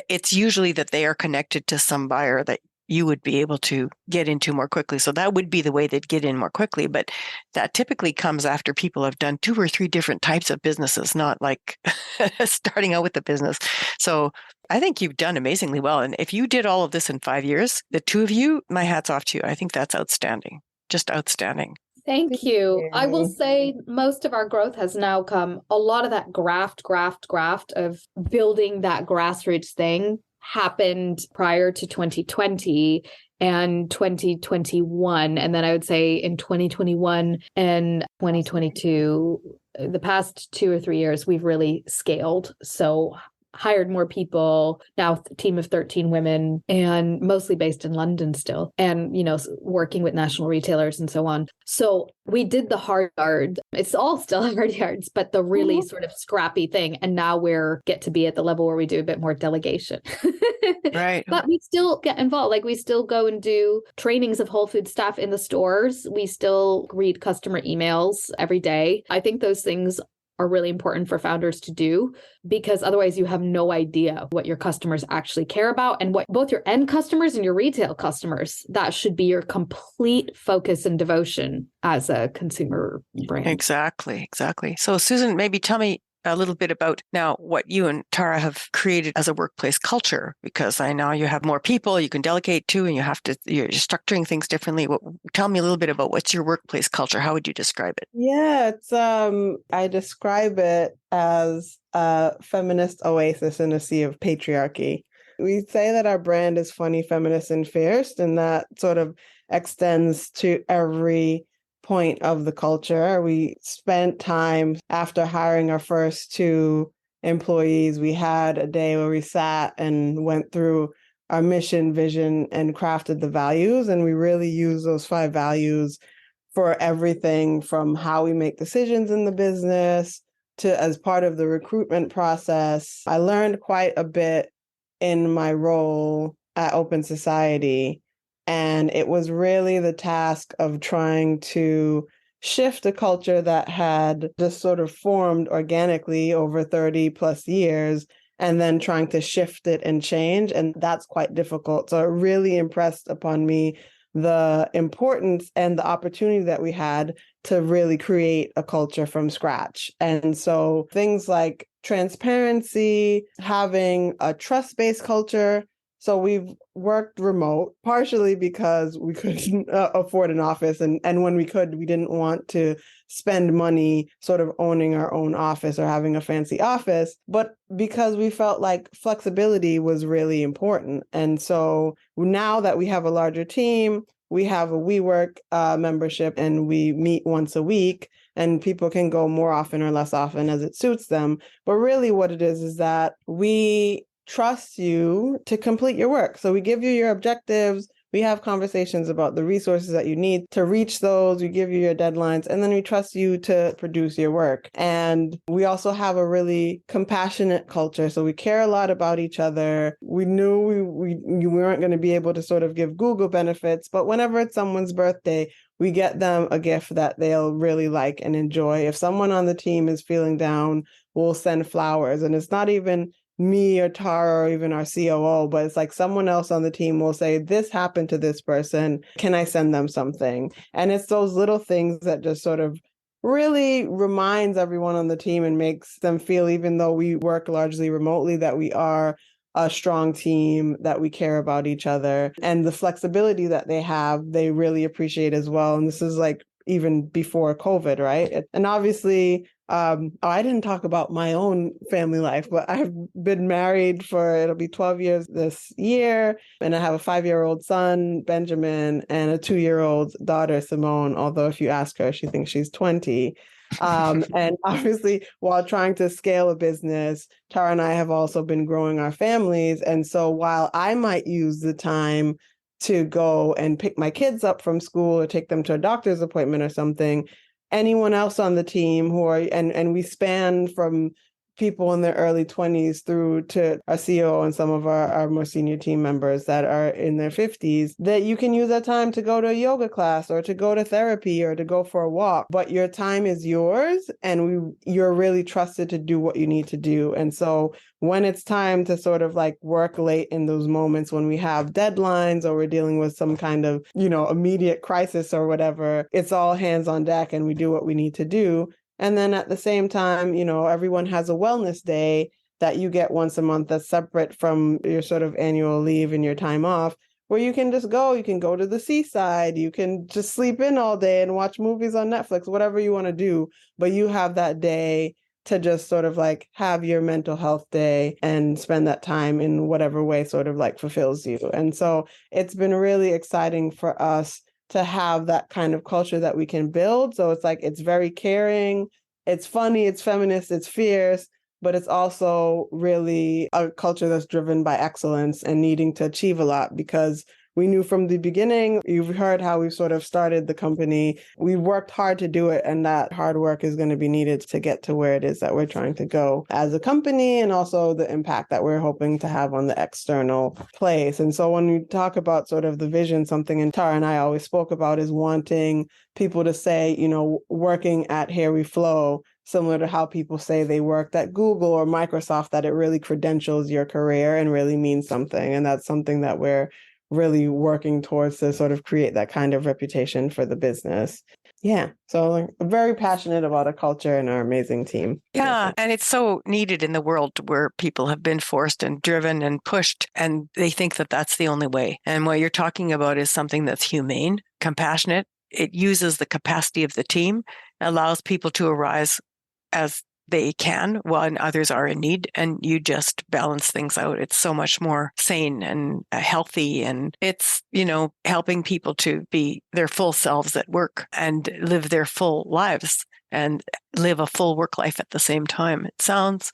it's usually that they are connected to some buyer that you would be able to get into more quickly. So that would be the way they'd get in more quickly. But that typically comes after people have done 2 or 3 different types of businesses, not like starting out with the business. So I think you've done amazingly well. And if you did all of this in 5 years, the 2 of you, my hat's off to you. I think that's outstanding. Just outstanding.
Thank you. I will say most of our growth has now come, a lot of that graft of building that grassroots thing happened prior to 2020 and 2021. And then I would say in 2021 and 2022, the past 2 or 3 years, we've really scaled. So hired more people, now a team of 13 women, and mostly based in London still, and, working with national retailers and so on. So we did the hard yard. It's all still hard yards, but the really sort of scrappy thing. And now we're get to be at the level where we do a bit more delegation.
Right.
But we still get involved. Like we still go and do trainings of Whole Foods staff in the stores. We still read customer emails every day. I think those things are really important for founders to do, because otherwise you have no idea what your customers actually care about and what both your end customers and your retail customers, that should be your complete focus and devotion as a consumer brand.
Exactly. So Susan, maybe tell me a little bit about now what you and Tara have created as a workplace culture, because I know you have more people you can delegate to and you're structuring things differently. Tell me a little bit about what's your workplace culture. How would you describe it?
Yeah, it's I describe it as a feminist oasis in a sea of patriarchy. We say that our brand is funny, feminist, and fierce, and that sort of extends to every point of the culture. We spent time after hiring our first 2 employees. We had a day where we sat and went through our mission, vision, and crafted the values. And we really use those 5 values for everything from how we make decisions in the business to as part of the recruitment process. I learned quite a bit in my role at Open Society. And it was really the task of trying to shift a culture that had just sort of formed organically over 30 plus years, and then trying to shift it and change. And that's quite difficult. So it really impressed upon me the importance and the opportunity that we had to really create a culture from scratch. And so things like transparency, having a trust-based culture. So we've worked remote, partially because we couldn't afford an office. And when we could, we didn't want to spend money sort of owning our own office or having a fancy office, but because we felt like flexibility was really important. And so now that we have a larger team, we have a WeWork membership and we meet once a week, and people can go more often or less often as it suits them. But really what it is that we trust you to complete your work. So we give you your objectives. We have conversations about the resources that you need to reach those. We give you your deadlines, and then we trust you to produce your work. And we also have a really compassionate culture. So we care a lot about each other. We knew we weren't going to be able to sort of give Google benefits, but whenever it's someone's birthday, we get them a gift that they'll really like and enjoy. If someone on the team is feeling down, we'll send flowers. And it's not even me or Tara or even our COO, but it's like someone else on the team will say, this happened to this person. Can I send them something? And it's those little things that just sort of really reminds everyone on the team and makes them feel, even though we work largely remotely, that we are a strong team, that we care about each other. And the flexibility that they have, they really appreciate as well. And this is like even before COVID, right? And obviously, I didn't talk about my own family life, but I've been married it'll be 12 years this year. And I have a 5-year-old son, Benjamin, and a 2-year-old daughter, Simone. Although if you ask her, she thinks she's 20. And obviously, while trying to scale a business, Tara and I have also been growing our families. And so while I might use the time to go and pick my kids up from school or take them to a doctor's appointment or something, anyone else on the team and we span from people in their early 20s through to our CEO and some of our more senior team members that are in their 50s, that you can use that time to go to a yoga class or to go to therapy or to go for a walk. But your time is yours, and you're really trusted to do what you need to do. And so when it's time to sort of like work late in those moments when we have deadlines or we're dealing with some kind of, immediate crisis or whatever, it's all hands on deck and we do what we need to do. And then at the same time, everyone has a wellness day that you get once a month that's separate from your sort of annual leave and your time off, where you can just go. You can go to the seaside. You can just sleep in all day and watch movies on Netflix, whatever you want to do. But you have that day to just sort of like have your mental health day and spend that time in whatever way sort of like fulfills you. And so it's been really exciting for us to have that kind of culture that we can build. So it's like, it's very caring, it's funny, it's feminist, it's fierce, but it's also really a culture that's driven by excellence and needing to achieve a lot, because we knew from the beginning, you've heard how we sort of started the company. We worked hard to do it, and that hard work is going to be needed to get to where it is that we're trying to go as a company, and also the impact that we're hoping to have on the external place. And so when we talk about sort of the vision, something and Tara and I always spoke about is wanting people to say, working at Here We Flo, similar to how people say they worked at Google or Microsoft, that it really credentials your career and really means something. And that's something that we're really working towards to sort of create that kind of reputation for the business. Yeah. So I'm very passionate about our culture and our amazing team.
Yeah. And it's so needed in the world where people have been forced and driven and pushed, and they think that that's the only way. And what you're talking about is something that's humane, compassionate. It uses the capacity of the team, allows people to arise as they can when others are in need, and you just balance things out. It's so much more sane and healthy, and it's, helping people to be their full selves at work and live their full lives and live a full work life at the same time. It sounds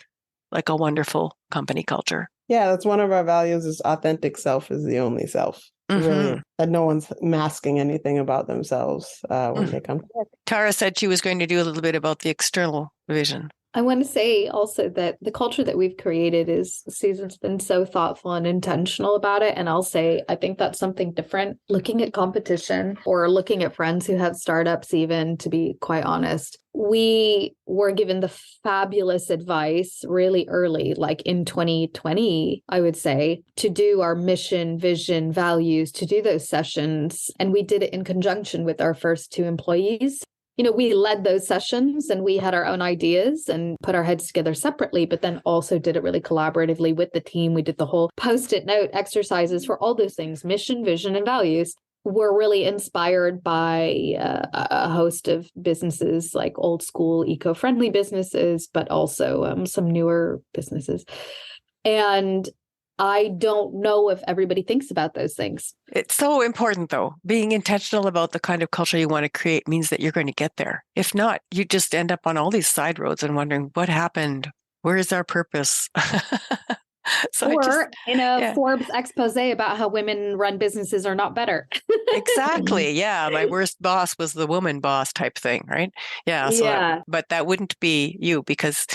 like a wonderful company culture.
Yeah, that's one of our values, is authentic self is the only self. Mm-hmm. Really, that no one's masking anything about themselves when they come to work.
Tara said she was going to do a little bit about the external vision.
I want to say also that the culture that we've created Susan's been so thoughtful and intentional about it. And I'll say, I think that's something different. Looking at competition or looking at friends who have startups, even, to be quite honest, we were given the fabulous advice really early, like in 2020, I would say, to do our mission, vision, values, to do those sessions. And we did it in conjunction with our first 2 employees. We led those sessions and we had our own ideas and put our heads together separately, but then also did it really collaboratively with the team. We did the whole Post-it note exercises for all those things, mission, vision, and values. We're really inspired by a host of businesses, like old school eco-friendly businesses, but also some newer businesses. And I don't know if everybody thinks about those things.
It's so important, though. Being intentional about the kind of culture you want to create means that you're going to get there. If not, you just end up on all these side roads and wondering, what happened? Where is our purpose?
Forbes expose about how women run businesses are not better.
Exactly. Yeah. My worst boss was the woman boss type thing, right? Yeah. So but that wouldn't be you, because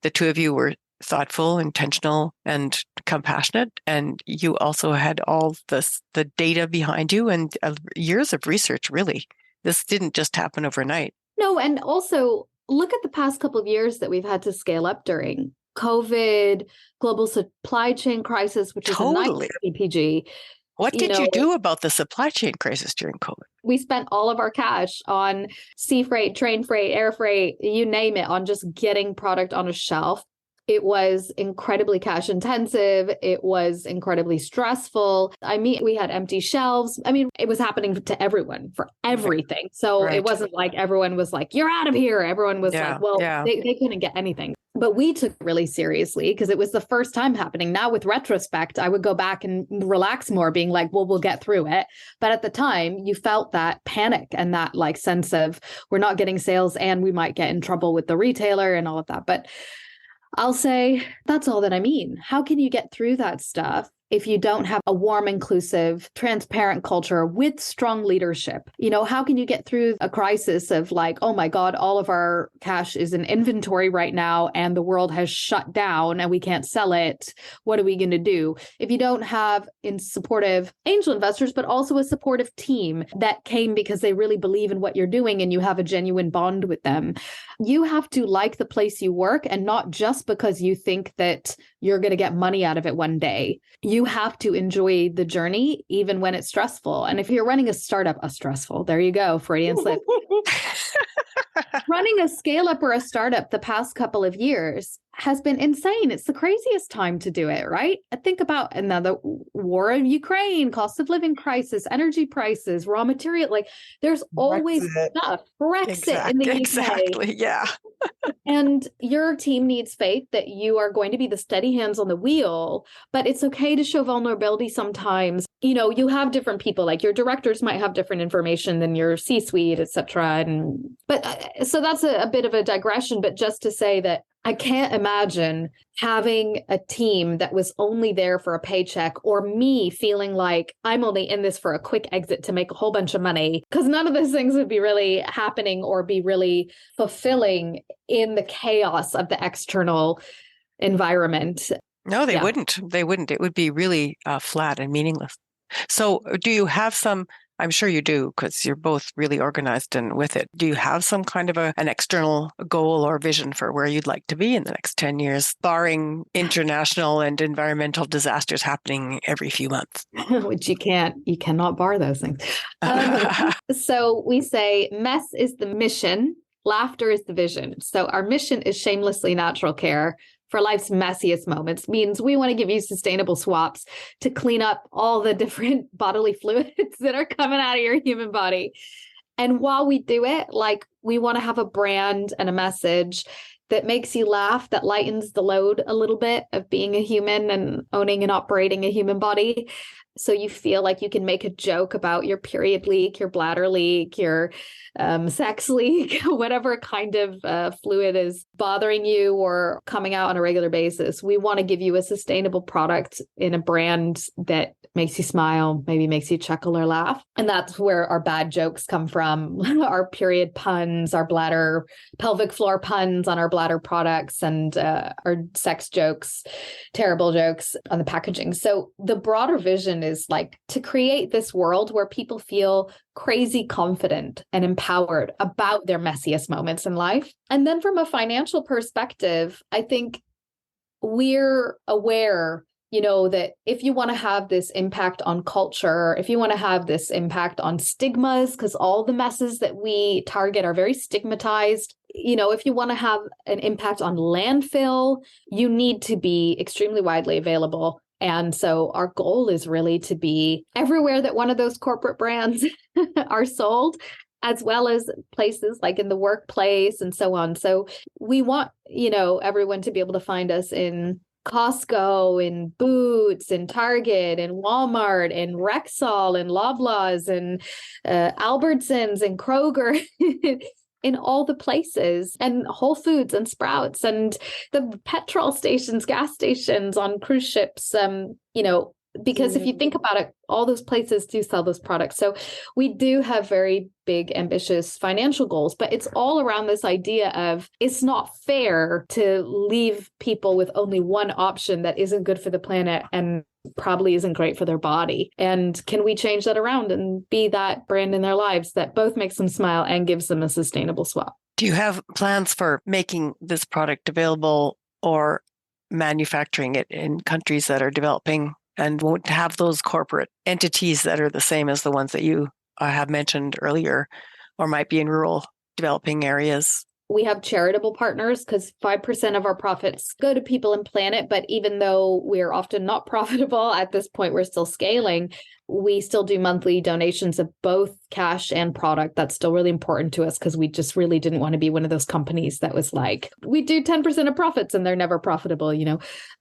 the 2 of you were thoughtful, intentional, and compassionate. And you also had all the data behind you and years of research, really. This didn't just happen overnight.
No, and also look at the past couple of years that we've had to scale up during COVID, global supply chain crisis, which is a nightmare CPG.
What did you do about the supply chain crisis during COVID?
We spent all of our cash on sea freight, train freight, air freight, you name it, on just getting product on a shelf. It was incredibly cash intensive. It was incredibly stressful. I mean, we had empty shelves. I mean, it was happening to everyone for everything. So it wasn't like everyone was like, you're out of here. Everyone was like, well, they couldn't get anything. But we took it really seriously because it was the first time happening. Now with retrospect, I would go back and relax more, being like, well, we'll get through it. But at the time, you felt that panic and that like sense of we're not getting sales and we might get in trouble with the retailer and all of that. But I'll say that's all that I mean. How can you get through that stuff if you don't have a warm, inclusive, transparent culture with strong leadership? You know, how can you get through a crisis of like, oh my God, all of our cash is in inventory right now and the world has shut down and we can't sell it? What are we going to do? If you don't have supportive angel investors, but also a supportive team that came because they really believe in what you're doing and you have a genuine bond with them, you have to like the place you work, and not just because you think that you're going to get money out of it one day. You have to enjoy the journey, even when it's stressful. And if you're running a startup, there you go, Freudian slip. Running a scale up or a startup the past couple of years has been insane. It's the craziest time to do it, right? Think about another war in Ukraine, cost of living crisis, energy prices, raw material. Like there's always stuff. Brexit in the UK.
Exactly. Yeah.
And your team needs faith that you are going to be the steady hands on the wheel, but it's okay to show vulnerability sometimes. You know, you have different people, like your directors might have different information than your C-suite, et cetera. So that's a bit of a digression, but just to say that I can't imagine having a team that was only there for a paycheck, or me feeling like I'm only in this for a quick exit to make a whole bunch of money, because none of those things would be really happening or be really fulfilling in the chaos of the external environment.
No, they wouldn't. They wouldn't. It would be really flat and meaningless. So do you have some, I'm sure you do, because you're both really organized and with it. Do you have some kind of an external goal or vision for where you'd like to be in the next 10 years, barring international and environmental disasters happening every few months?
Which you cannot bar those things. So we say mess is the mission, laughter is the vision. So our mission is shamelessly natural care for life's messiest moments. Means we want to give you sustainable swaps to clean up all the different bodily fluids that are coming out of your human body. And while we do it, like, we want to have a brand and a message that makes you laugh, that lightens the load a little bit of being a human and owning and operating a human body. So you feel like you can make a joke about your period leak, your bladder leak, your sex leak, whatever kind of fluid is bothering you or coming out on a regular basis. We want to give you a sustainable product in a brand that makes you smile, maybe makes you chuckle or laugh. And that's where our bad jokes come from, our period puns, our bladder, pelvic floor puns on our bladder products, and our sex jokes, terrible jokes on the packaging. So the broader vision is like to create this world where people feel crazy confident and empowered about their messiest moments in life. And then from a financial perspective, I think we're aware, you know, that if you want to have this impact on culture, if you want to have this impact on stigmas, because all the messes that we target are very stigmatized, you know, if you want to have an impact on landfill, you need to be extremely widely available. And so our goal is really to be everywhere that one of those corporate brands are sold, as well as places like in the workplace and so on. So we want, you know, everyone to be able to find us in Costco, in Boots, in Target, in Walmart, in Rexall, in Loblaws, and Albertsons, and Kroger, in all the places, and Whole Foods and Sprouts, and the petrol stations, gas stations on cruise ships, you know, because if you think about it, all those places do sell those products. So we do have very big, ambitious financial goals, but it's all around this idea of it's not fair to leave people with only one option that isn't good for the planet and probably isn't great for their body. And can we change that around and be that brand in their lives that both makes them smile and gives them a sustainable swap?
Do you have plans for making this product available or manufacturing it in countries that are developing and won't have those corporate entities that are the same as the ones that you have mentioned earlier, or might be in rural developing areas?
We have charitable partners because 5% of our profits go to people and planet. But even though we're often not profitable at this point, we're still scaling. We still do monthly donations of both cash and product. That's still really important to us because we just really didn't want to be one of those companies that was like, we do 10% of profits and they're never profitable,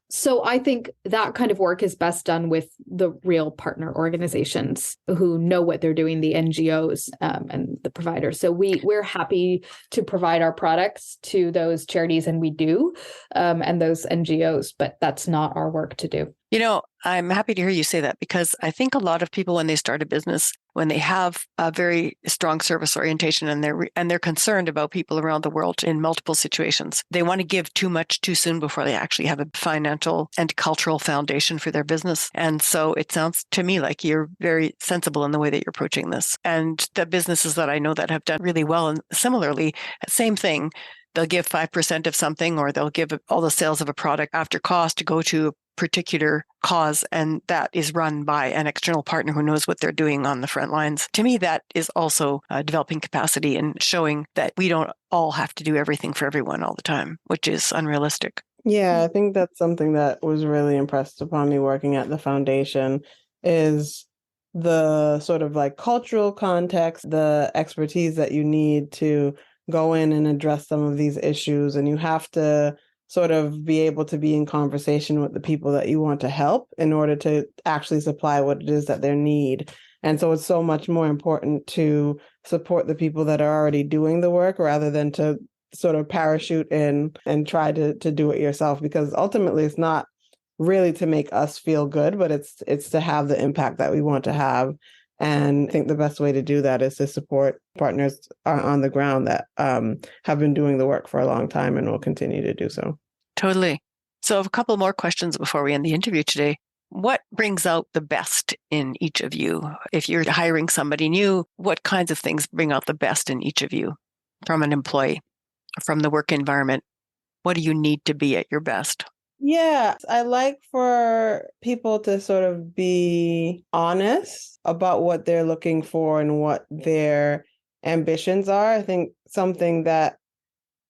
So I think that kind of work is best done with the real partner organizations who know what they're doing, the NGOs and the providers. So we're happy to provide our products to those charities, and we do, and those NGOs, but that's not our work to do.
I'm happy to hear you say that, because I think a lot of people, when they start a business, when they have a very strong service orientation and they're concerned about people around the world in multiple situations, they want to give too much too soon before they actually have a financial and cultural foundation for their business. And so it sounds to me like you're very sensible in the way that you're approaching this. And the businesses that I know that have done really well, and similarly, same thing, they'll give 5% of something, or they'll give all the sales of a product after cost to go to a particular cause, and that is run by an external partner who knows what they're doing on the front lines. To me, that is also developing capacity and showing that we don't all have to do everything for everyone all the time, which is unrealistic.
Yeah, I think that's something that was really impressed upon me working at the foundation, is the sort of like cultural context, the expertise that you need to go in and address some of these issues. And you have to sort of be able to be in conversation with the people that you want to help in order to actually supply what it is that they need. And so it's so much more important to support the people that are already doing the work rather than to sort of parachute in and try to do it yourself, because ultimately it's not really to make us feel good, but it's to have the impact that we want to have. And I think the best way to do that is to support partners on the ground that have been doing the work for a long time and will continue to do so.
Totally. So I have a couple more questions before we end the interview today. What brings out the best in each of you? If you're hiring somebody new, what kinds of things bring out the best in each of you from an employee, from the work environment? What do you need to be at your best?
Yeah, I like for people to sort of be honest about what they're looking for and what their ambitions are. I think something that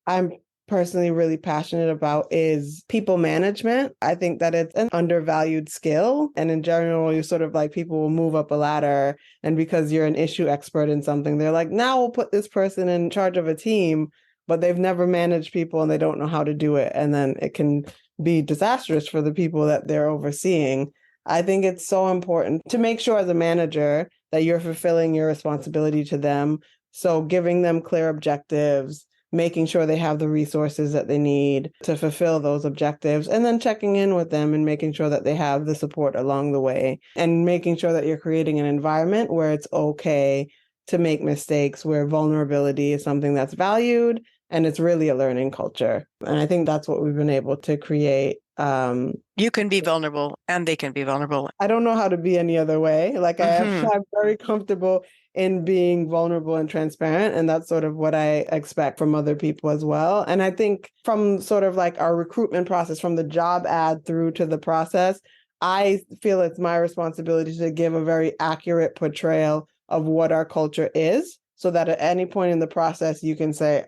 I'm personally really passionate about is people management. I think that it's an undervalued skill. And in general, you sort of like people will move up a ladder. And because you're an issue expert in something, they're like, now we'll put this person in charge of a team, but they've never managed people and they don't know how to do it. And then it can be disastrous for the people that they're overseeing. I think it's so important to make sure as a manager that you're fulfilling your responsibility to them. So giving them clear objectives, making sure they have the resources that they need to fulfill those objectives, and then checking in with them and making sure that they have the support along the way, and making sure that you're creating an environment where it's okay to make mistakes, where vulnerability is something that's valued, and it's really a learning culture. And I think that's what we've been able to create.
You can be vulnerable and they can be vulnerable.
I don't know how to be any other way. Like I'm very comfortable in being vulnerable and transparent. And that's sort of what I expect from other people as well. And I think from sort of like our recruitment process, from the job ad through to the process, I feel it's my responsibility to give a very accurate portrayal of what our culture is, so that at any point in the process, you can say,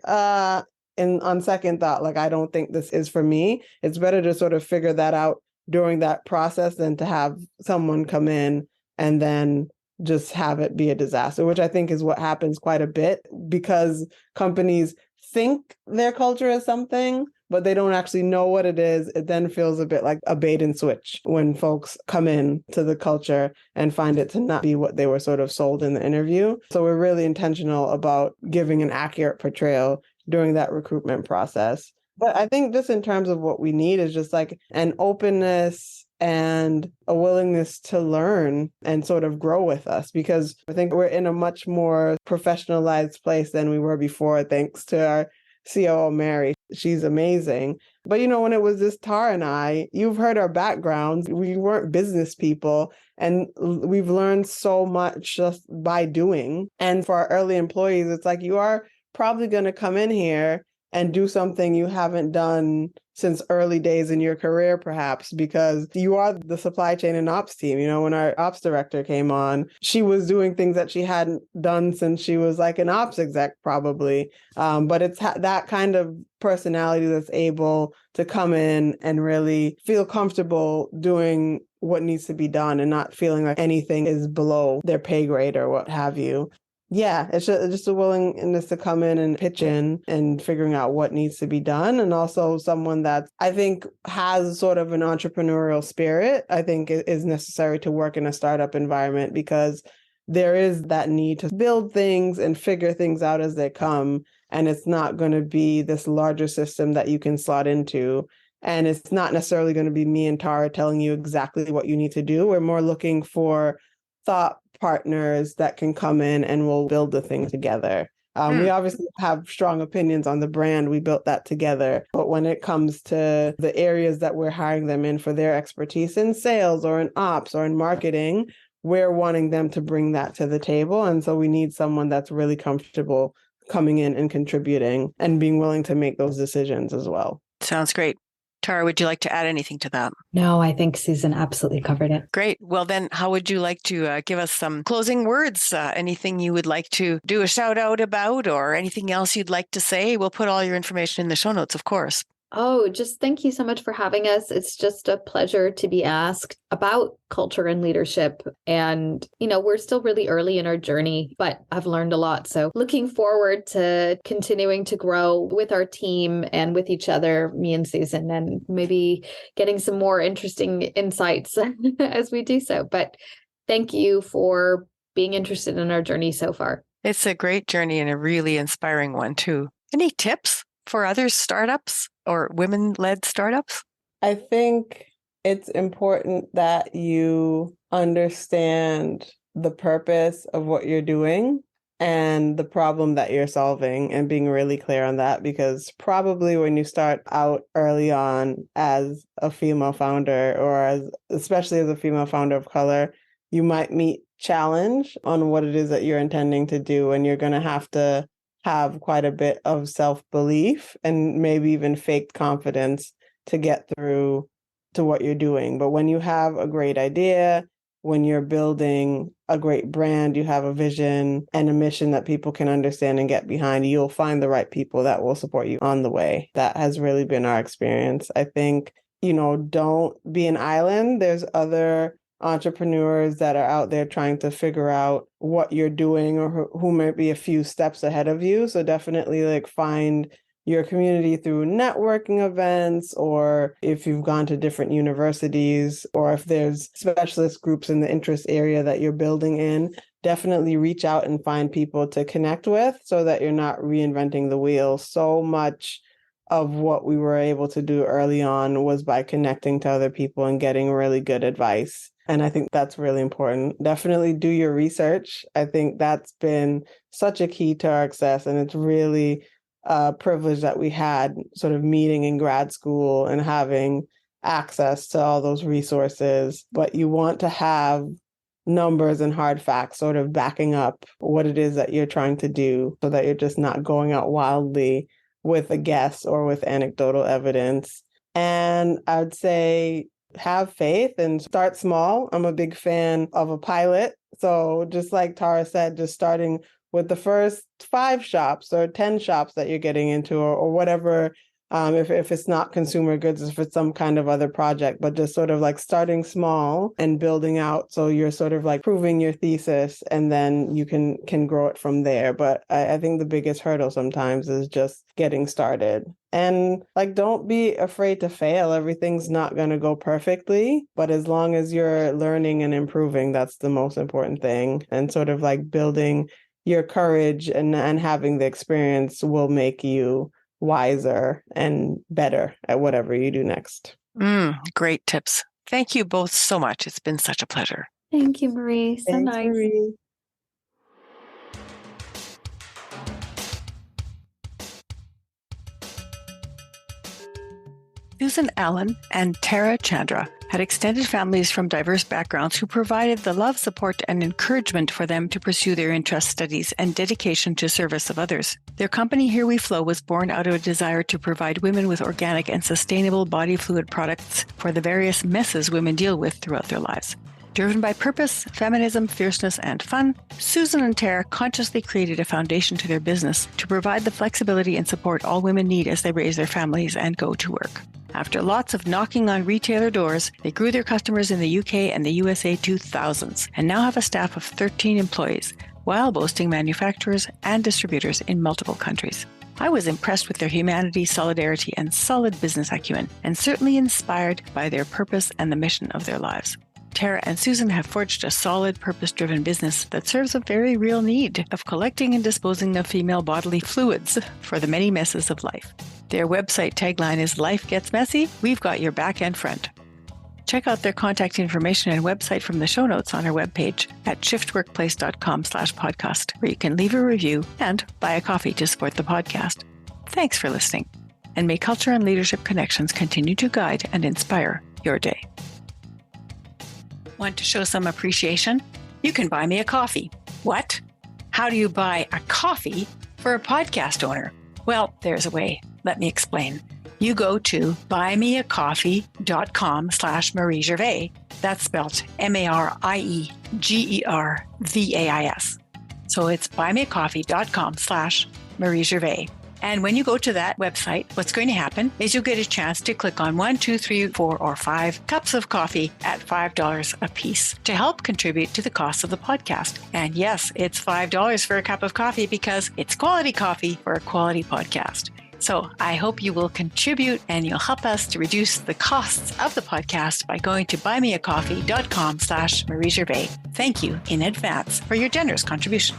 and on second thought, like, I don't think this is for me. It's better to sort of figure that out during that process than to have someone come in and then just have it be a disaster, which I think is what happens quite a bit, because companies think their culture is something, but they don't actually know what it is. It then feels a bit like a bait and switch when folks come in to the culture and find it to not be what they were sort of sold in the interview. So we're really intentional about giving an accurate portrayal during that recruitment process. But I think just in terms of what we need is just like an openness and a willingness to learn and sort of grow with us, because I think we're in a much more professionalized place than we were before, thanks to our COO, Mary. She's amazing. But, when it was just Tara and I, you've heard our backgrounds. We weren't business people, and we've learned so much just by doing. And for our early employees, it's like, you are probably going to come in here and do something you haven't done since early days in your career, perhaps, because you are the supply chain and ops team. When our ops director came on, she was doing things that she hadn't done since she was like an ops exec, probably. But it's that kind of personality that's able to come in and really feel comfortable doing what needs to be done and not feeling like anything is below their pay grade or what have you. Yeah, it's just a willingness to come in and pitch in and figuring out what needs to be done. And also someone that I think has sort of an entrepreneurial spirit, I think is necessary to work in a startup environment, because there is that need to build things and figure things out as they come. And it's not going to be this larger system that you can slot into. And it's not necessarily going to be me and Tara telling you exactly what you need to do. We're more looking for thought partners that can come in and we'll build the thing together. We obviously have strong opinions on the brand. We built that together. But when it comes to the areas that we're hiring them in for their expertise in sales or in ops or in marketing, we're wanting them to bring that to the table. And so we need someone that's really comfortable coming in and contributing and being willing to make those decisions as well.
Sounds great. Tara, would you like to add anything to that?
No, I think Susan absolutely covered it.
Great. Well, then, how would you like to give us some closing words? Anything you would like to do a shout out about, or anything else you'd like to say? We'll put all your information in the show notes, of course.
Oh, just thank you so much for having us. It's just a pleasure to be asked about culture and leadership. And, we're still really early in our journey, but I've learned a lot. So looking forward to continuing to grow with our team and with each other, me and Susan, and maybe getting some more interesting insights as we do so. But thank you for being interested in our journey so far.
It's a great journey and a really inspiring one, too. Any tips for other startups or women-led startups?
I think it's important that you understand the purpose of what you're doing and the problem that you're solving, and being really clear on that, because probably when you start out early on as a female founder, or especially as a female founder of color, you might meet challenge on what it is that you're intending to do, and you're going to have quite a bit of self-belief and maybe even faked confidence to get through to what you're doing. But when you have a great idea, when you're building a great brand, you have a vision and a mission that people can understand and get behind, you'll find the right people that will support you on the way. That has really been our experience. I think, don't be an island. There's other entrepreneurs that are out there trying to figure out what you're doing, or who might be a few steps ahead of you. So definitely find your community through networking events, or if you've gone to different universities, or if there's specialist groups in the interest area that you're building in, definitely reach out and find people to connect with so that you're not reinventing the wheel. So much of what we were able to do early on was by connecting to other people and getting really good advice. And I think that's really important. Definitely do your research. I think that's been such a key to our success. And it's really a privilege that we had sort of meeting in grad school and having access to all those resources. But you want to have numbers and hard facts sort of backing up what it is that you're trying to do, so that you're just not going out wildly with a guess or with anecdotal evidence. And I'd say have faith and start small. I'm a big fan of a pilot. So just like Tara said, just starting with the first 5 shops or 10 shops that you're getting into, or whatever, if it's not consumer goods, if it's some kind of other project, but just sort of starting small and building out. So you're sort of proving your thesis, and then you can grow it from there. But I think the biggest hurdle sometimes is just getting started. And don't be afraid to fail. Everything's not going to go perfectly, but as long as you're learning and improving, that's the most important thing. And sort of building your courage and having the experience will make you wiser and better at whatever you do next.
Great tips. Thank you both so much. It's been such a pleasure.
Thank you, Marie. So
Thanks,
nice.
Marie.
Susan Allen and Priya Chandra had extended families from diverse backgrounds who provided the love, support, and encouragement for them to pursue their interest studies and dedication to service of others. Their company, Here We Flo, was born out of a desire to provide women with organic and sustainable body fluid products for the various messes women deal with throughout their lives. Driven by purpose, feminism, fierceness, and fun, Susan and Tara consciously created a foundation to their business to provide the flexibility and support all women need as they raise their families and go to work. After lots of knocking on retailer doors, they grew their customers in the UK and the USA to thousands, and now have a staff of 13 employees, while boasting manufacturers and distributors in multiple countries. I was impressed with their humanity, solidarity, and solid business acumen, and certainly inspired by their purpose and the mission of their lives. Tara and Susan have forged a solid, purpose-driven business that serves a very real need of collecting and disposing of female bodily fluids for the many messes of life. Their website tagline is "Life Gets Messy, We've Got Your Back and Front." Check out their contact information and website from the show notes on our webpage at shiftworkplace.com/podcast, where you can leave a review and buy a coffee to support the podcast. Thanks for listening, and may culture and leadership connections continue to guide and inspire your day. Want to show some appreciation? You can buy me a coffee. What? How do you buy a coffee for a podcast owner? Well, there's a way. Let me explain. You go to buymeacoffee.com/Marie Gervais. That's spelled MarieGervais. So it's buymeacoffee.com/Marie Gervais. And when you go to that website, what's going to happen is you'll get a chance to click on 1, 2, 3, 4, or 5 cups of coffee at $5 a piece to help contribute to the cost of the podcast. And yes, it's $5 for a cup of coffee because it's quality coffee for a quality podcast. So I hope you will contribute and you'll help us to reduce the costs of the podcast by going to buymeacoffee.com/Marie Gervais. Thank you in advance for your generous contribution.